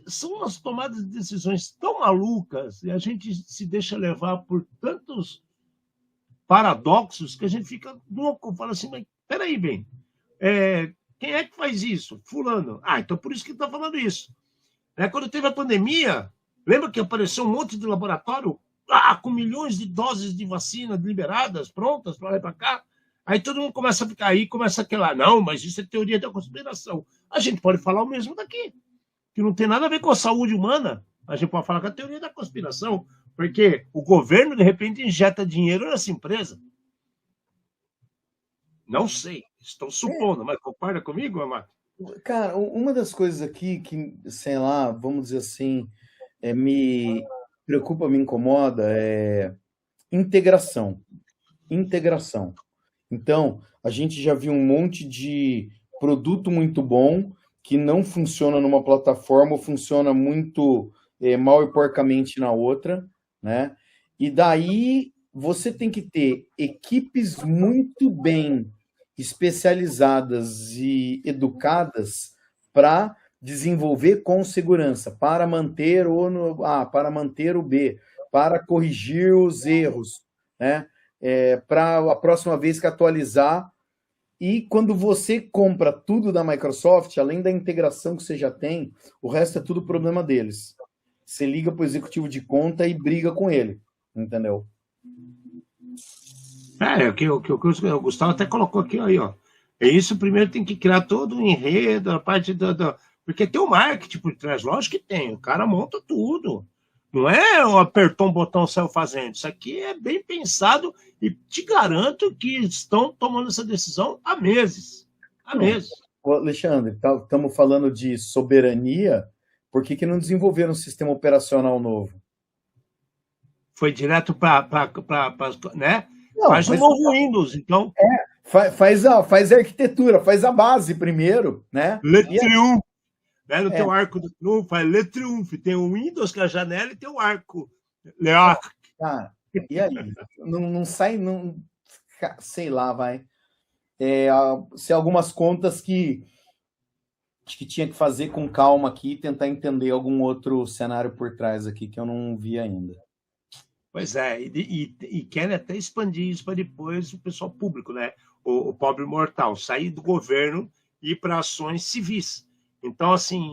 são umas tomadas de decisões tão malucas e a gente se deixa levar por tantos paradoxos que a gente fica louco, fala assim, mas peraí, bem, quem é que faz isso? Fulano. Então por isso que está falando isso. Quando teve a pandemia, lembra que apareceu um monte de laboratório com milhões de doses de vacina liberadas, prontas para lá e para cá? Aí todo mundo começa a ficar aí, começa a falar, não, mas isso é teoria da conspiração. A gente pode falar o mesmo daqui, que não tem nada a ver com a saúde humana. A gente pode falar com a teoria da conspiração, porque o governo, de repente, injeta dinheiro nessa empresa. Não sei, estou supondo, mas concorda comigo, Amado? Cara, uma das coisas aqui que, sei lá, vamos dizer assim, me preocupa, me incomoda é integração. Integração. Então, a gente já viu um monte de produto muito bom que não funciona numa plataforma ou funciona muito mal e porcamente na outra, né? E daí você tem que ter equipes muito bem especializadas e educadas para desenvolver com segurança, para manter o A, para manter o B, para corrigir os erros, né? Para a próxima vez que atualizar. E quando você compra tudo da Microsoft, além da integração que você já tem, o resto é tudo problema deles. Você liga para o executivo de conta e briga com ele, entendeu? O Gustavo até colocou aqui, aí, ó. É isso, primeiro tem que criar todo o enredo, a parte porque tem o marketing por trás, lógico que tem, o cara monta tudo. Não é apertou um botão e saiu fazendo. Isso aqui é bem pensado e te garanto que estão tomando essa decisão há meses. Há meses. Alexandre, estamos falando de soberania, por que não desenvolveram um sistema operacional novo? Foi direto para né? Não, faz um novo Windows, então. Faz a arquitetura, faz a base primeiro, né? Letrium. Né? No teu arco do triunfo, faz Letrium. Tem o Windows, que é a janela, e tem o arco. Cara, e aí? Não sai, não, sei lá, vai. Se algumas contas que tinha que fazer com calma aqui e tentar entender algum outro cenário por trás aqui que eu não vi ainda. Pois é, e querem até expandir isso para depois o pessoal público, né? O pobre mortal, sair do governo e ir para ações civis. Então, assim,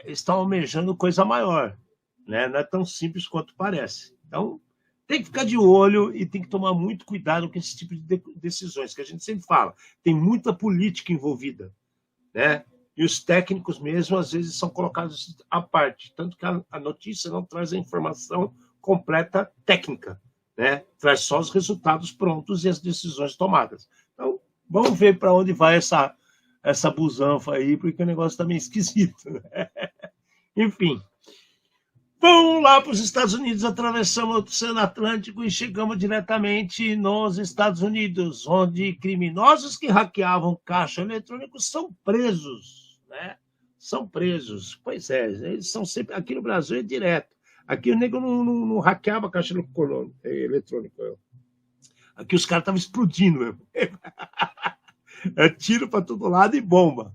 estão almejando coisa maior, né? Não é tão simples quanto parece. Então, tem que ficar de olho e tem que tomar muito cuidado com esse tipo de decisões, que a gente sempre fala. Tem muita política envolvida, né? E os técnicos mesmo, às vezes, são colocados à parte. Tanto que a notícia não traz a informação completa técnica, né? Traz só os resultados prontos e as decisões tomadas. Então, vamos ver para onde vai essa busanfa aí, porque o negócio está meio esquisito, né? Enfim. Vamos lá para os Estados Unidos, atravessamos o Oceano Atlântico e chegamos diretamente nos Estados Unidos, onde criminosos que hackeavam caixa eletrônico são presos, né? São presos. Pois é, eles são sempre... Aqui no Brasil é direto. Aqui o nego não hackeava caixa eletrônico. Aqui os caras estavam explodindo mesmo. É tiro para todo lado e bomba.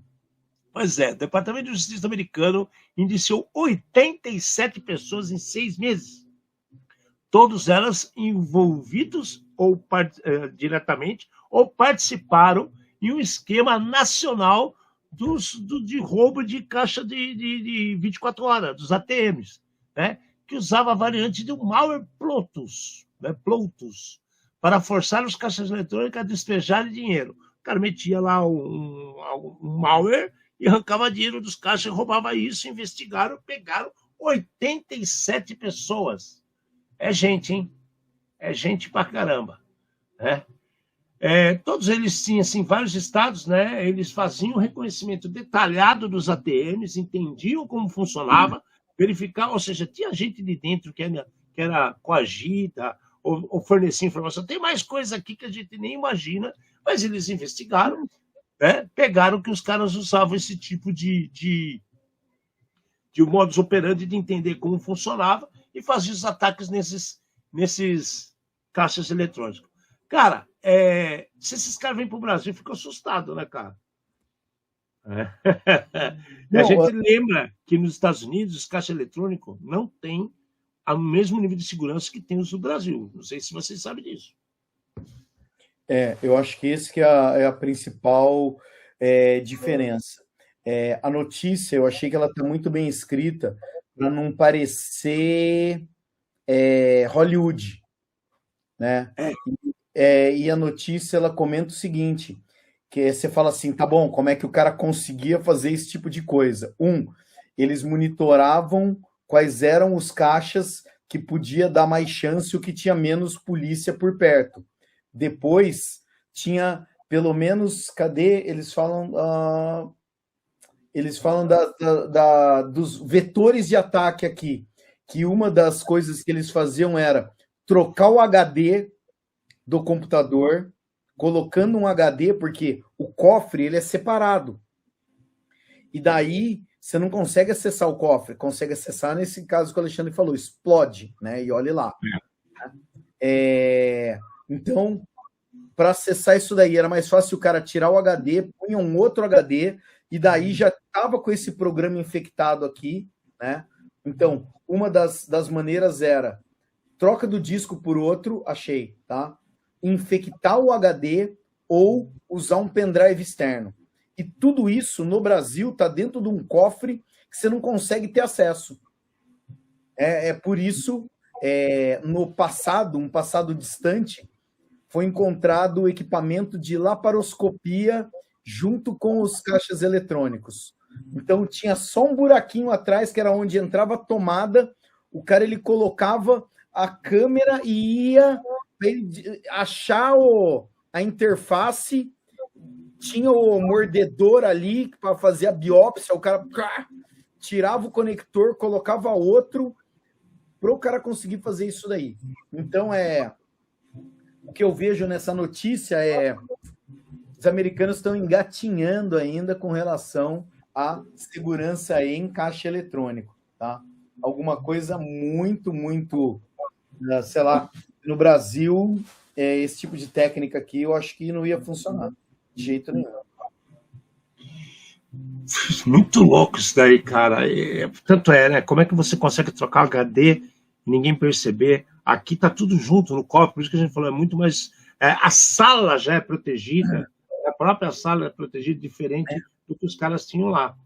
Pois é, o Departamento de Justiça americano indiciou 87 pessoas em 6 meses. Todas elas envolvidas ou diretamente ou participaram em um esquema nacional de roubo de caixa de 24 horas, dos ATMs, né? Que usava a variante do malware Plotus, né? Plotus, para forçar os caixas eletrônicos a despejarem dinheiro. O cara metia lá um malware e arrancava dinheiro dos caixas e roubava isso, investigaram, pegaram 87 pessoas. É gente, hein? É gente pra caramba, né? Todos eles tinham, assim, vários estados, né? Eles faziam um reconhecimento detalhado dos ATMs, entendiam como funcionava, verificavam, ou seja, tinha gente de dentro que era coagida ou fornecia informação. Tem mais coisa aqui que a gente nem imagina, mas eles investigaram, né? Pegaram que os caras usavam esse tipo de modus operandi de entender como funcionava e faziam os ataques nesses caixas eletrônicos. Cara, se esses caras vêm para o Brasil, fica assustado, né, cara? A gente lembra que nos Estados Unidos os caixas eletrônicos não têm o mesmo nível de segurança que tem os do Brasil. Não sei se vocês sabem disso. Eu acho que esse que é a principal diferença. A notícia, eu achei que ela está muito bem escrita para não parecer Hollywood, né? E a notícia, ela comenta o seguinte, que você fala assim, tá bom, como é que o cara conseguia fazer esse tipo de coisa? Eles monitoravam quais eram os caixas que podia dar mais chance o que tinha menos polícia por perto. Depois, tinha pelo menos, cadê? Eles falam dos vetores de ataque aqui, que uma das coisas que eles faziam era trocar o HD do computador, colocando um HD, porque o cofre ele é separado. E daí você não consegue acessar o cofre, consegue acessar, nesse caso que o Alexandre falou, explode, né? E olhe lá. Então, para acessar isso daí, era mais fácil o cara tirar o HD, punha um outro HD, e daí já estava com esse programa infectado aqui, né? Então, uma das maneiras era troca do disco por outro, achei, tá? Infectar o HD ou usar um pendrive externo. E tudo isso no Brasil está dentro de um cofre que você não consegue ter acesso. Por isso, no passado, um passado distante, foi encontrado o equipamento de laparoscopia junto com os caixas eletrônicos. Então tinha só um buraquinho atrás, que era onde entrava a tomada, o cara ele colocava a câmera e ia achar a interface, tinha o mordedor ali para fazer a biópsia, o cara tirava o conector, colocava outro, para o cara conseguir fazer isso daí. Então, o que eu vejo nessa notícia os americanos estão engatinhando ainda com relação à segurança em caixa eletrônico, tá? Alguma coisa muito, muito, sei lá, no Brasil, esse tipo de técnica aqui, eu acho que não ia funcionar de jeito nenhum. Muito louco isso daí, cara. Tanto né? Como é que você consegue trocar HD e ninguém perceber? Aqui tá tudo junto no cofre, por isso que a gente falou, é muito mais... a sala já é protegida, a própria sala é protegida, diferente do que os caras tinham lá.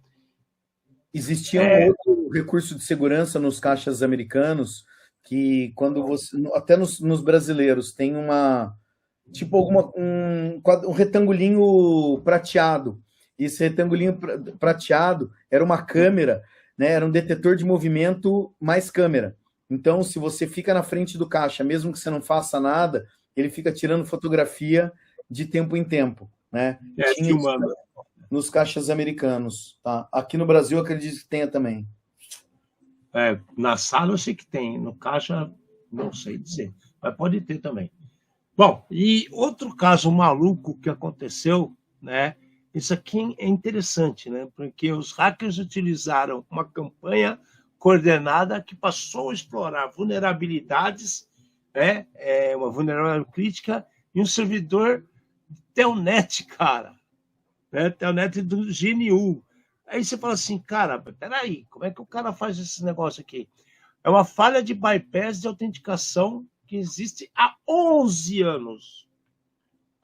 Existia um outro recurso de segurança nos caixas americanos, que quando você... Até nos brasileiros, tem tipo um retangulinho prateado. Esse retangulinho prateado era uma câmera, né? Era um detetor de movimento mais câmera. Então, se você fica na frente do caixa, mesmo que você não faça nada, ele fica tirando fotografia de tempo em tempo, né? Tinha nos caixas americanos, tá? Aqui no Brasil, eu acredito que tenha também. Na sala eu sei que tem, no caixa não sei dizer, mas pode ter também. Bom, e outro caso maluco que aconteceu, né? Isso aqui é interessante, né? Porque os hackers utilizaram uma campanha coordenada que passou a explorar vulnerabilidades, né? Uma vulnerabilidade crítica em um servidor Telnet, cara. Né? Telnet do GNU. Aí você fala assim, cara, peraí, como é que o cara faz esse negócio aqui? É uma falha de bypass de autenticação que existe há 11 anos.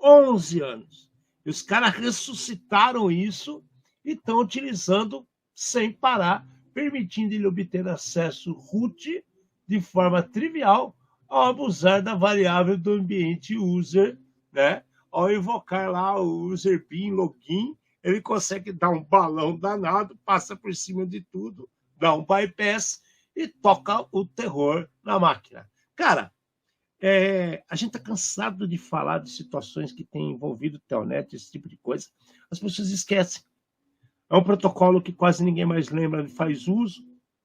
11 anos. E os caras ressuscitaram isso e estão utilizando sem parar, permitindo ele obter acesso root de forma trivial ao abusar da variável do ambiente user, né? Ao invocar lá o user bin login, ele consegue dar um balão danado, passa por cima de tudo, dá um bypass e toca o terror na máquina. Cara, a gente está cansado de falar de situações que têm envolvido Telnet, esse tipo de coisa. As pessoas esquecem. É um protocolo que quase ninguém mais lembra e faz uso,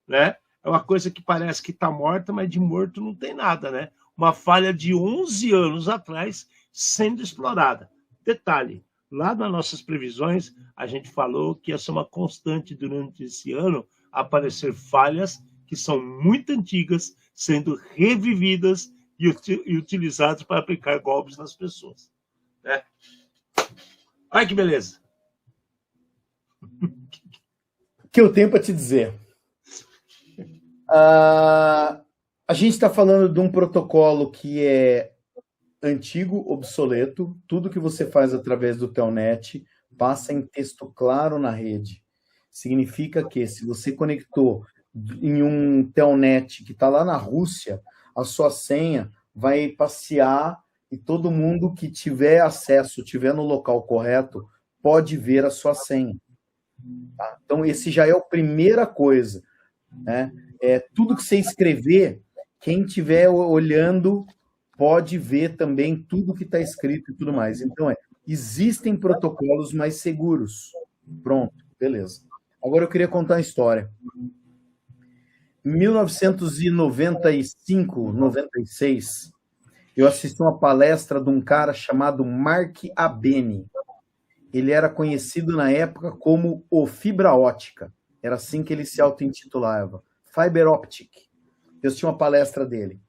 né? É uma coisa que parece que está morta, mas de morto não tem nada, né? Uma falha de 11 anos atrás sendo explorada. Detalhe, lá nas nossas previsões, a gente falou que ia ser uma constante durante esse ano aparecer falhas que são muito antigas, sendo revividas e utilizadas para aplicar golpes nas pessoas. Né? Olha que beleza. O que eu tenho para te dizer? A gente está falando de um protocolo que é antigo, obsoleto. Tudo que você faz através do Telnet passa em texto claro na rede. Significa que se você conectou em um Telnet que está lá na Rússia, a sua senha vai passear e todo mundo que tiver acesso, tiver no local correto, pode ver a sua senha. Tá? Então, esse já é a primeira coisa. Né? Tudo que você escrever, quem estiver olhando pode ver também tudo que está escrito e tudo mais. Então, existem protocolos mais seguros. Pronto, beleza. Agora eu queria contar uma história. Em 1995, 96, eu assisti uma palestra de um cara chamado Mark Abeni. Ele era conhecido na época como o Fibra Ótica. Era assim que ele se auto-intitulava. Fiber Optic. Eu assisti uma palestra dele.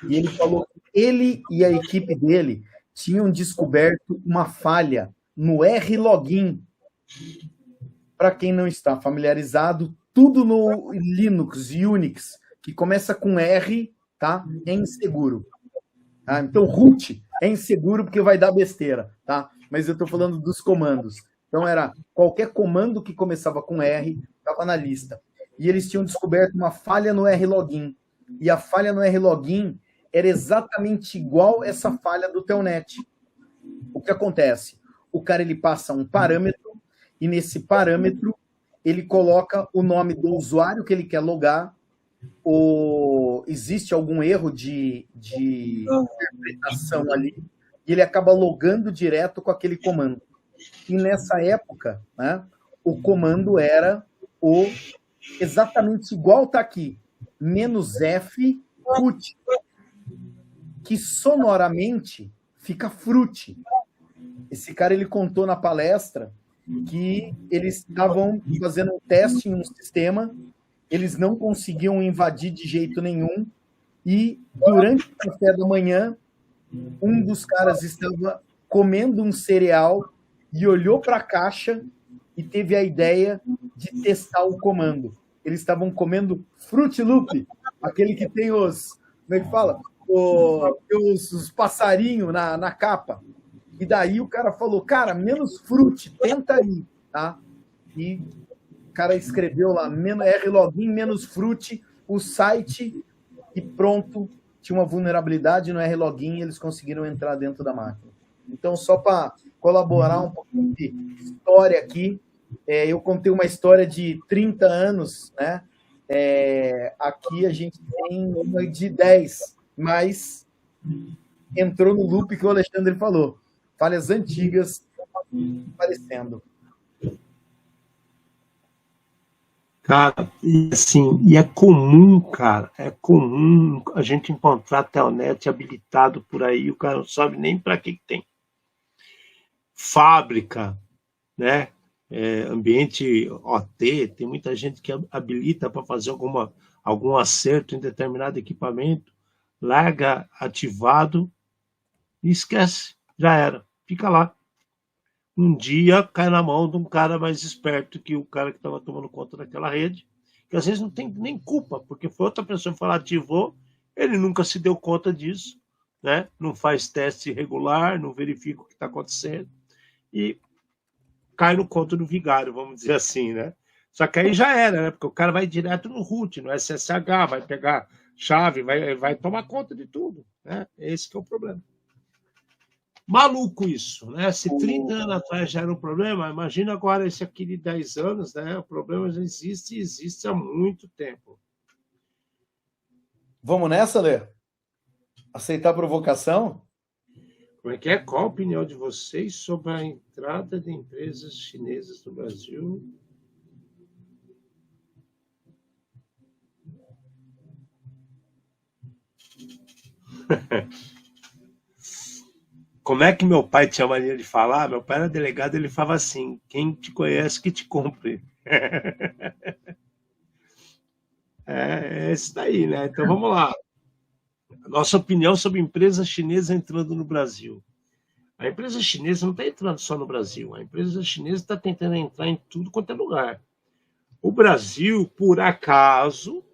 E ele falou que ele e a equipe dele tinham descoberto uma falha no R-Login. Para quem não está familiarizado, tudo no Linux e Unix que começa com R, tá? É inseguro. Tá? Então, root é inseguro porque vai dar besteira, tá? Mas eu estou falando dos comandos. Então, era qualquer comando que começava com R, estava na lista. E eles tinham descoberto uma falha no R-Login. E a falha no R-Login era exatamente igual essa falha do Telnet. O que acontece? O cara ele passa um parâmetro e nesse parâmetro ele coloca o nome do usuário que ele quer logar, ou existe algum erro de interpretação ali, e ele acaba logando direto com aquele comando. E nessa época, né, o comando era exatamente igual está aqui, -F root, que sonoramente fica fruit. Esse cara ele contou na palestra que eles estavam fazendo um teste em um sistema, eles não conseguiam invadir de jeito nenhum, e durante o café da manhã, um dos caras estava comendo um cereal e olhou para a caixa e teve a ideia de testar o comando. Eles estavam comendo Fruit Loop, aquele que tem os... Como é que fala? Os passarinhos na capa. E daí o cara falou, cara, -fruit, tenta aí, tá? E o cara escreveu lá, R-Login, -fruit, o site, e pronto, tinha uma vulnerabilidade no R-Login e eles conseguiram entrar dentro da máquina. Então, só para colaborar um pouquinho de história aqui, eu contei uma história de 30 anos, né? Aqui a gente tem uma de 10, mas entrou no loop que o Alexandre falou. Falhas antigas aparecendo. Cara, e é comum, cara, a gente encontrar Telnet habilitado por aí, o cara não sabe nem para que tem. Fábrica, né? Ambiente OT, tem muita gente que habilita para fazer algum acerto em determinado equipamento, larga ativado e esquece, já era, fica lá. Um dia cai na mão de um cara mais esperto que o cara que estava tomando conta daquela rede, que às vezes não tem nem culpa, porque foi outra pessoa que ativou, ele nunca se deu conta disso, né? Não faz teste regular, não verifica o que está acontecendo, e cai no conto do vigário, vamos dizer assim, né? Só que aí já era, né? Porque o cara vai direto no root, no SSH, vai pegar chave, vai tomar conta de tudo, né? Esse que é o problema. Maluco isso, né? Se 30 anos atrás já era um problema, imagina agora esse aqui de 10 anos, né? O problema já existe há muito tempo. Vamos nessa, Lê? Aceitar a provocação? Como é que é? Qual a opinião de vocês sobre a entrada de empresas chinesas no Brasil? Como é que meu pai tinha mania de falar? Meu pai era delegado, ele falava assim, quem te conhece que te compre. É isso daí, né? Então vamos lá. Nossa opinião sobre empresas chinesas entrando no Brasil. A empresa chinesa não está entrando só no Brasil, a empresa chinesa está tentando entrar em tudo quanto é lugar. O Brasil, por acaso,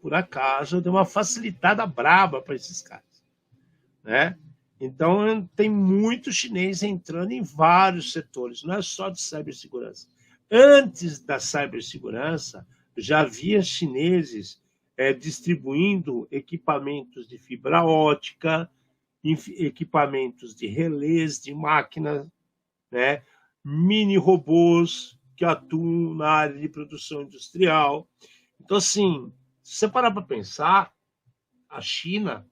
deu uma facilitada braba para esses caras, né? Então, tem muito chinês entrando em vários setores, não é só de cibersegurança. Antes da cibersegurança, já havia chineses distribuindo equipamentos de fibra ótica, equipamentos de relés de máquinas, né? Mini robôs que atuam na área de produção industrial. Então, assim, se você parar para pensar, a China,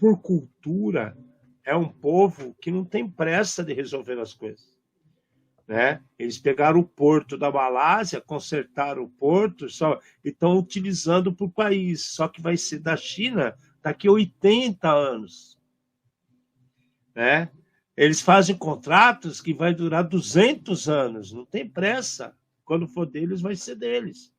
por cultura, é um povo que não tem pressa de resolver as coisas. Né? Eles pegaram o porto da Malásia, consertaram o porto e estão utilizando para o país, só que vai ser da China daqui a 80 anos. Né? Eles fazem contratos que vai durar 200 anos, não tem pressa. Quando for deles, vai ser deles.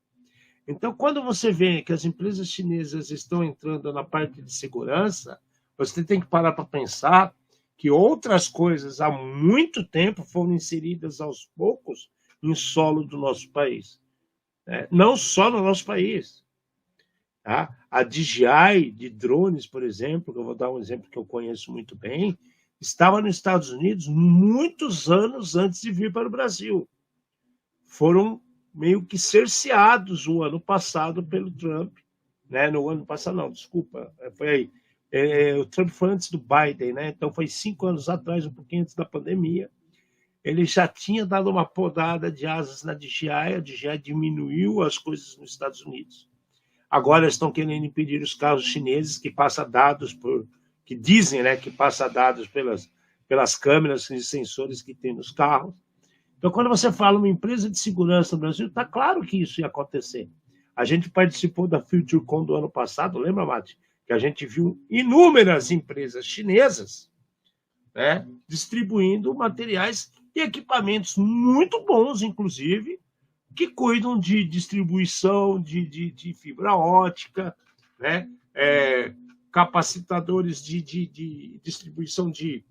Então, quando você vê que as empresas chinesas estão entrando na parte de segurança, você tem que parar para pensar que outras coisas há muito tempo foram inseridas aos poucos em solo do nosso país. Não só no nosso país. Tá? A DJI de drones, por exemplo, que eu vou dar um exemplo que eu conheço muito bem, estava nos Estados Unidos muitos anos antes de vir para o Brasil. Foram meio que cerceados o ano passado pelo Trump. Né? No ano passado, não, desculpa, foi aí. O Trump foi antes do Biden, né? Então foi 5 anos atrás, um pouquinho antes da pandemia. Ele já tinha dado uma podada de asas na DJI, a DJI diminuiu as coisas nos Estados Unidos. Agora estão querendo impedir os carros chineses que passam dados que dizem, né, que passa dados pelas câmeras e sensores que tem nos carros. Então, quando você fala uma empresa de segurança no Brasil, está claro que isso ia acontecer. A gente participou da FutureCon do ano passado, lembra, Mati? Que a gente viu inúmeras empresas chinesas, né, distribuindo materiais e equipamentos muito bons, inclusive, que cuidam de distribuição de fibra ótica, né, capacitadores de distribuição de...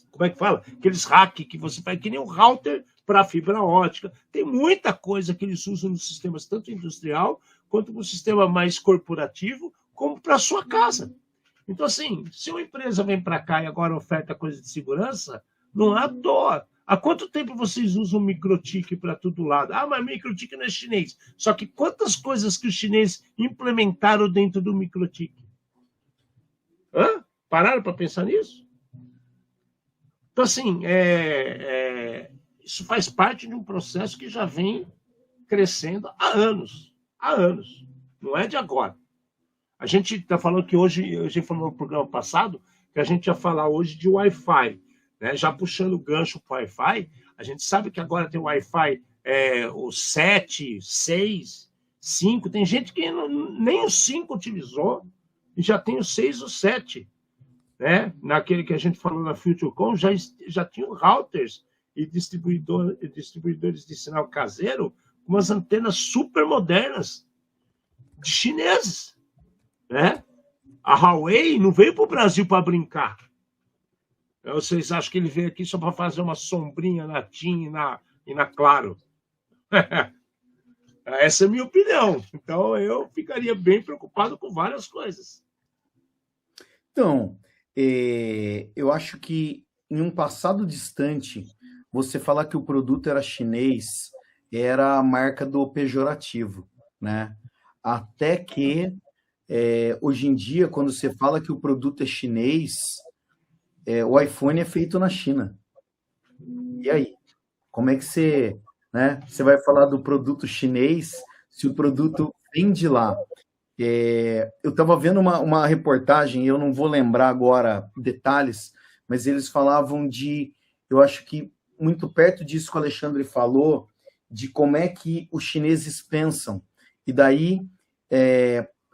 Como é que fala? Aqueles hack que você faz, que nem um router para fibra ótica. Tem muita coisa que eles usam nos sistemas, tanto industrial quanto no sistema mais corporativo, como para a sua casa. Então, assim, se uma empresa vem para cá e agora oferta coisa de segurança, não há dó. Há quanto tempo vocês usam microtik para todo lado? Ah, mas microtik não é chinês. Só que quantas coisas que os chineses implementaram dentro do microtik? Pararam para pensar nisso? Então, assim, isso faz parte de um processo que já vem crescendo há anos. Há anos. Não é de agora. A gente está falando que hoje, a gente falou no programa passado, que a gente ia falar hoje de Wi-Fi. Né? Já puxando o gancho para o Wi-Fi, a gente sabe que agora tem o Wi-Fi o 7, 6, 5. Tem gente que nem o 5 utilizou e já tem o 6 e o 7. Né? Naquele que a gente falou na FutureCon, já tinham routers e distribuidores de sinal caseiro com umas antenas super modernas de chineses. Né? A Huawei não veio para o Brasil para brincar. Vocês acham que ele veio aqui só para fazer uma sombrinha na TIM e na Claro? Essa é a minha opinião. Então, eu ficaria bem preocupado com várias coisas. Então, eu acho que em um passado distante, você falar que o produto era chinês era a marca do pejorativo, né? Até que, hoje em dia, quando você fala que o produto é chinês, o iPhone é feito na China. E aí? Como é que você vai falar do produto chinês se o produto vem de lá? Eu estava vendo uma reportagem, eu não vou lembrar agora detalhes, mas eles falavam eu acho que muito perto disso que o Alexandre falou, de como é que os chineses pensam. E daí,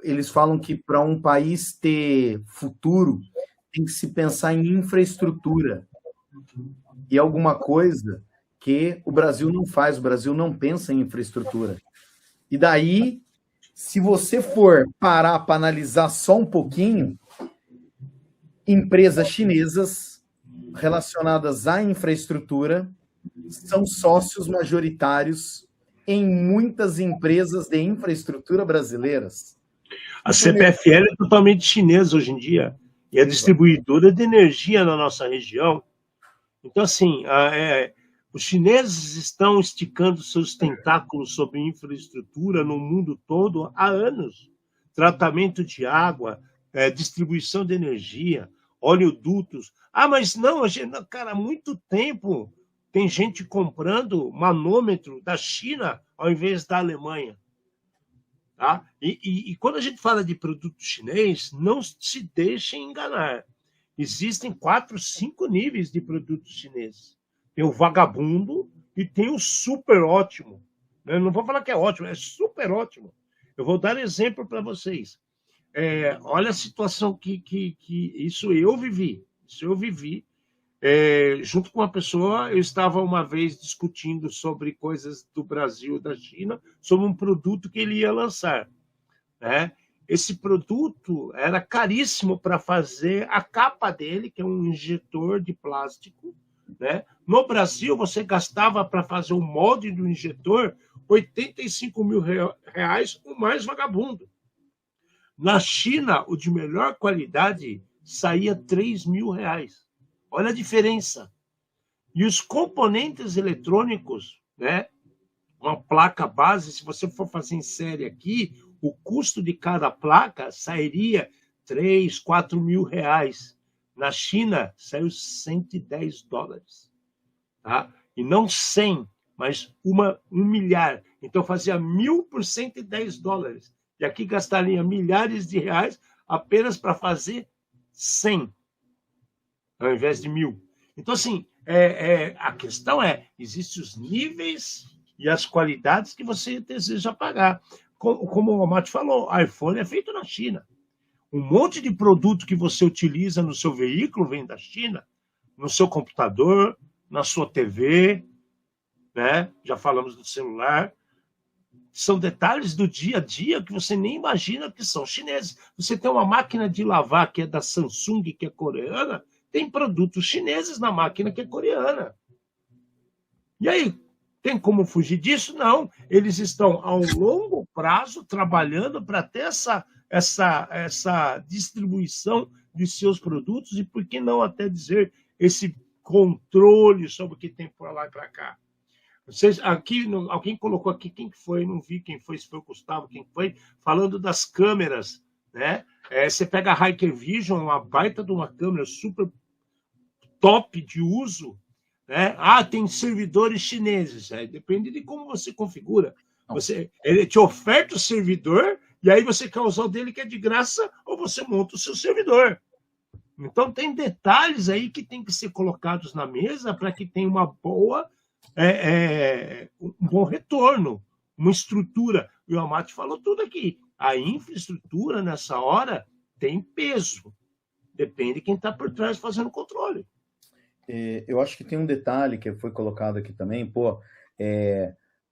eles falam que para um país ter futuro, tem que se pensar em infraestrutura. E alguma coisa que o Brasil não faz, o Brasil não pensa em infraestrutura. E daí, se você for parar para analisar só um pouquinho, empresas chinesas relacionadas à infraestrutura são sócios majoritários em muitas empresas de infraestrutura brasileiras. A CPFL é totalmente chinesa hoje em dia e é distribuidora de energia na nossa região. Então, assim, os chineses estão esticando seus tentáculos sobre infraestrutura no mundo todo há anos. Tratamento de água, distribuição de energia, oleodutos. Mas não, cara, há muito tempo tem gente comprando manômetro da China ao invés da Alemanha. Tá? E quando a gente fala de produto chinês, não se deixem enganar. Existem 4, 5 níveis de produtos chineses. Tem o vagabundo e tem o super ótimo. Eu não vou falar que é ótimo, é super ótimo. Eu vou dar exemplo para vocês. Olha a situação que isso eu vivi. Isso eu vivi. Junto com uma pessoa, eu estava uma vez discutindo sobre coisas do Brasil e da China, sobre um produto que ele ia lançar, né? Esse produto era caríssimo para fazer a capa dele, que é um injetor de plástico, né? No Brasil, você gastava para fazer o molde do injetor 85 mil reais, o mais vagabundo. Na China, o de melhor qualidade saía 3 mil reais. Olha a diferença. E os componentes eletrônicos, né? Uma placa base, se você for fazer em série aqui, o custo de cada placa sairia 3, 4 mil reais. Na China, saiu $110. Tá? E não 100, mas 1 milhar. Então, fazia 1.000 por $110. E aqui gastaria milhares de reais apenas para fazer 100, ao invés de 1.000. Então, assim, a questão existem os níveis e as qualidades que você deseja pagar. Como o Amati falou, iPhone é feito na China. Um monte de produto que você utiliza no seu veículo vem da China, no seu computador, na sua TV, né? Já falamos do celular. São detalhes do dia a dia que você nem imagina que são chineses. Você tem uma máquina de lavar que é da Samsung, que é coreana, tem produtos chineses na máquina que é coreana. E aí, tem como fugir disso? Não. Eles estão, a um longo prazo, trabalhando para ter essa distribuição de seus produtos e, por que não até dizer, esse controle sobre o que tem por lá e para cá. Vocês, aqui, alguém colocou aqui, quem que foi? Não vi quem foi, se foi o Gustavo, quem foi, falando das câmeras, né? Você pega a Hiker Vision, uma baita de uma câmera super top de uso, né? Tem servidores chineses. Depende de como você configura. Ele te oferta o servidor e aí você quer usar o dele que é de graça ou você monta o seu servidor. Então, tem detalhes aí que tem que ser colocados na mesa para que tenha uma boa, um bom retorno, uma estrutura. E o Amati falou tudo aqui. A infraestrutura, nessa hora, tem peso. Depende de quem está por trás fazendo o controle. Eu acho que tem um detalhe que foi colocado aqui também,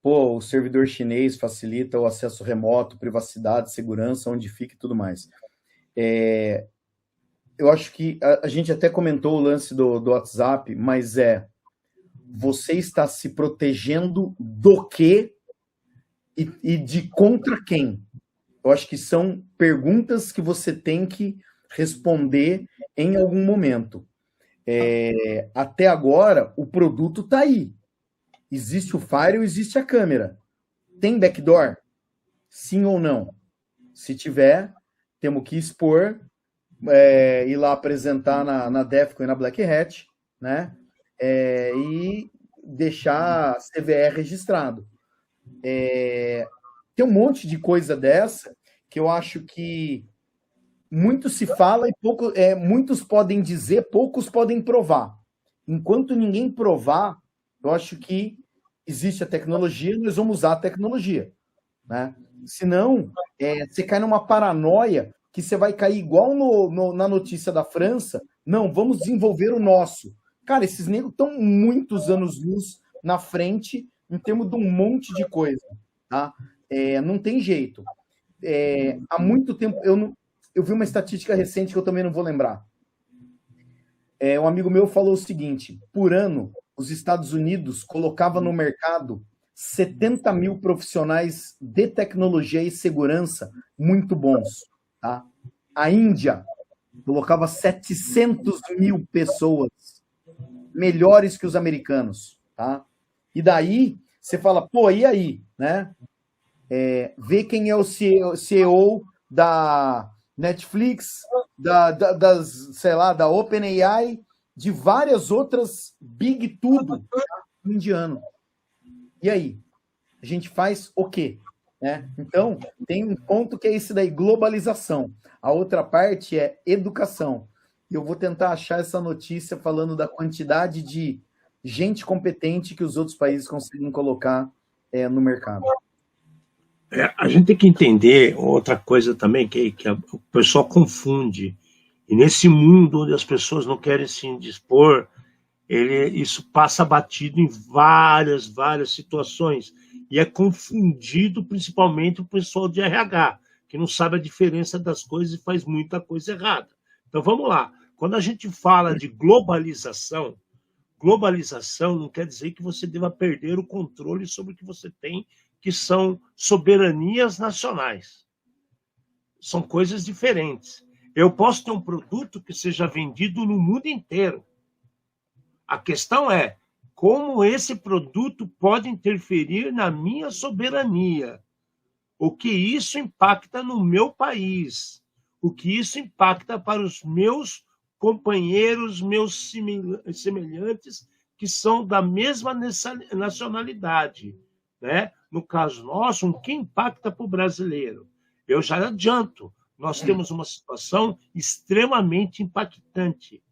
o servidor chinês facilita o acesso remoto, privacidade, segurança, onde fica e tudo mais. Eu acho que a gente até comentou o lance do WhatsApp, mas você está se protegendo do quê e de contra quem? Eu acho que são perguntas que você tem que responder em algum momento. Até agora, o produto está aí. Existe o Firewall, existe a câmera. Tem backdoor? Sim ou não? Se tiver, temos que expor, ir lá apresentar na Defcon e na Black Hat, né? E deixar CVE registrado. Tem um monte de coisa dessa que eu acho que muito se fala e pouco, muitos podem dizer, poucos podem provar. Enquanto ninguém provar, eu acho que existe a tecnologia, nós vamos usar a tecnologia, né? Senão, você cai numa paranoia que você vai cair igual na notícia da França. Não, vamos desenvolver o nosso. Cara, esses negros estão muitos anos-luz na frente em termos de um monte de coisa, tá? Não tem jeito. Há muito tempo, eu vi uma estatística recente que eu também não vou lembrar. Um amigo meu falou o seguinte: por ano, os Estados Unidos colocava no mercado 70 mil profissionais de tecnologia e segurança muito bons. Tá? A Índia colocava 700 mil pessoas melhores que os americanos. Tá? E daí, você fala, e aí? Né? Vê quem é o CEO da Netflix, da OpenAI, de várias outras big tudo indiano. E aí? A gente faz o quê? né? Então, tem um ponto que é esse daí, globalização. A outra parte é educação. Eu vou tentar achar essa notícia falando da quantidade de gente competente que os outros países conseguem colocar no mercado. A gente tem que entender outra coisa também, que o pessoal confunde. E nesse mundo onde as pessoas não querem se indispor, isso passa batido em várias situações. E é confundido principalmente o pessoal de RH, que não sabe a diferença das coisas e faz muita coisa errada. Então vamos lá. Quando a gente fala de globalização não quer dizer que você deva perder o controle sobre o que você tem, que são soberanias nacionais. São coisas diferentes. Eu posso ter um produto que seja vendido no mundo inteiro. A questão é como esse produto pode interferir na minha soberania. O que isso impacta no meu país. O que isso impacta para os meus companheiros, meus semelhantes, que são da mesma nacionalidade. Né? No caso nosso, o que impacta para o brasileiro? Eu já adianto, nós temos uma situação extremamente impactante,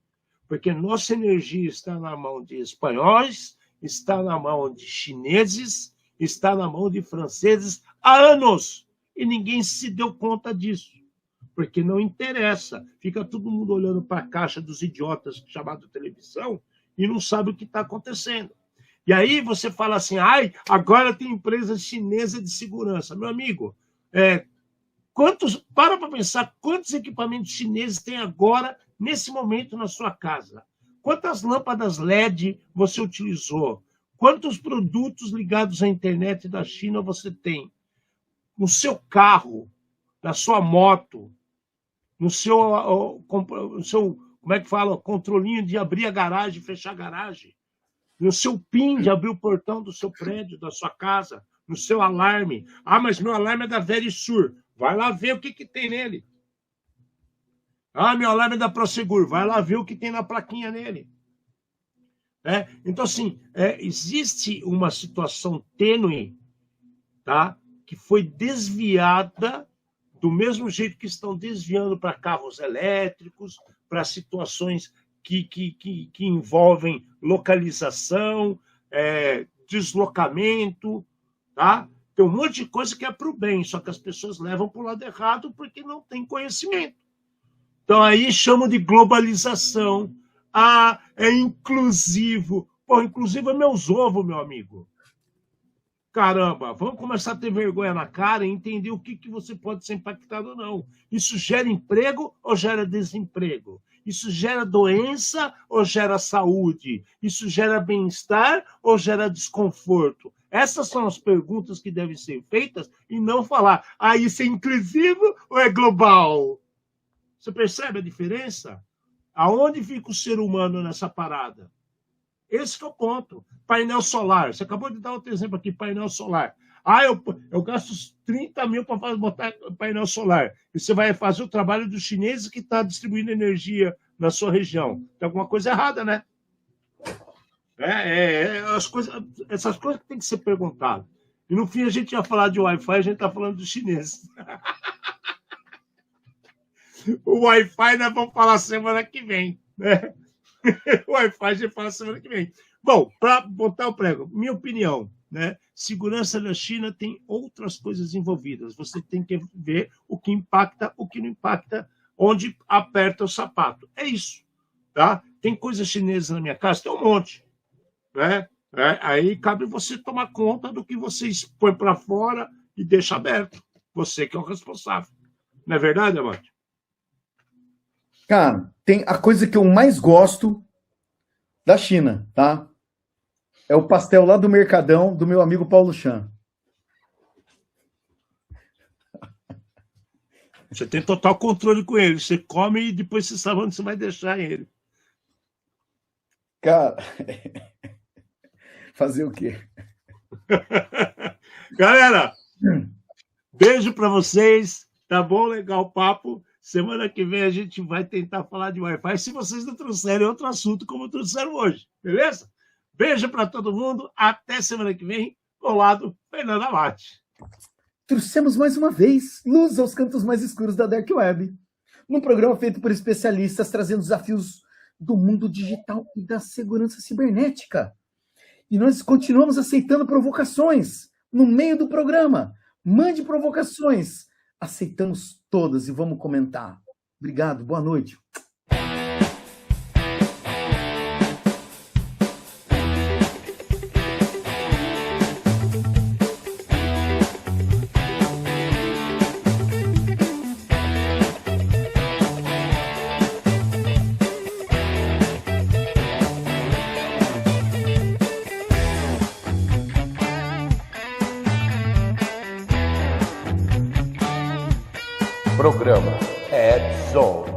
porque nossa energia está na mão de espanhóis, está na mão de chineses, está na mão de franceses há anos, e ninguém se deu conta disso, porque não interessa. Fica todo mundo olhando para a caixa dos idiotas chamada televisão e não sabe o que está acontecendo. E aí você fala assim, agora tem empresa chinesa de segurança. Meu amigo, para pensar quantos equipamentos chineses tem agora, nesse momento, na sua casa. Quantas lâmpadas LED você utilizou? Quantos produtos ligados à internet da China você tem? No seu carro, na sua moto, no seu como é que fala? Controlinho de abrir a garagem e fechar a garagem. No seu PIN de abrir o portão do seu prédio, da sua casa, no seu alarme. Mas meu alarme é da Verisur. Vai lá ver o que tem nele. Meu alarme é da Prosegur. Vai lá ver o que tem na plaquinha nele. Então, assim, existe uma situação tênue, tá? Que foi desviada do mesmo jeito que estão desviando para carros elétricos, para situações que envolvem localização, deslocamento, tá? Tem um monte de coisa que é para o bem, só que as pessoas levam para o lado errado porque não tem conhecimento. Então, aí chamam de globalização. É inclusivo. Inclusivo é meus ovos, meu amigo. Caramba, vamos começar a ter vergonha na cara e entender o que você pode ser impactado ou não. Isso gera emprego ou gera desemprego? Isso gera doença ou gera saúde? Isso gera bem-estar ou gera desconforto? Essas são as perguntas que devem ser feitas e não falar, isso é inclusivo ou é global? Você percebe a diferença? Aonde fica o ser humano nessa parada? Esse que é o ponto. Painel solar. Você acabou de dar outro exemplo aqui, painel solar. Eu gasto 30 mil para botar painel solar. E você vai fazer o trabalho dos chineses que está distribuindo energia na sua região. Tem alguma coisa errada, né? Essas coisas que tem que ser perguntadas. E no fim a gente ia falar de Wi-Fi, a gente está falando dos chineses. O Wi-Fi nós vamos falar semana que vem, né? O Wi-Fi a gente fala semana que vem. Bom, para botar o prego, minha opinião, né? Segurança na China tem outras coisas envolvidas. Você tem que ver o que impacta, o que não impacta, onde aperta o sapato. É isso, tá? Tem coisas chinesas na minha casa, tem um monte, né? Aí cabe você tomar conta do que você expõe para fora e deixa aberto. Você que é o responsável. Não é verdade, Amante? Cara, tem a coisa que eu mais gosto da China, tá? É o pastel lá do Mercadão do meu amigo Paulo Chan. Você tem total controle com ele. Você come e depois você sabe onde você vai deixar ele. Cara, fazer o quê? Galera, beijo para vocês. Tá bom? Legal o papo. Semana que vem a gente vai tentar falar de Wi-Fi, se vocês não trouxerem outro assunto como trouxeram hoje. Beleza? Beijo para todo mundo. Até semana que vem. Colado, Fernando Amati. trouxemos mais uma vez luz aos cantos mais escuros da Dark Web. Num programa feito por especialistas trazendo desafios do mundo digital e da segurança cibernética. E nós continuamos aceitando provocações no meio do programa. Mande provocações. Aceitamos todas e vamos comentar. Obrigado, boa noite. Programa Ed Zone.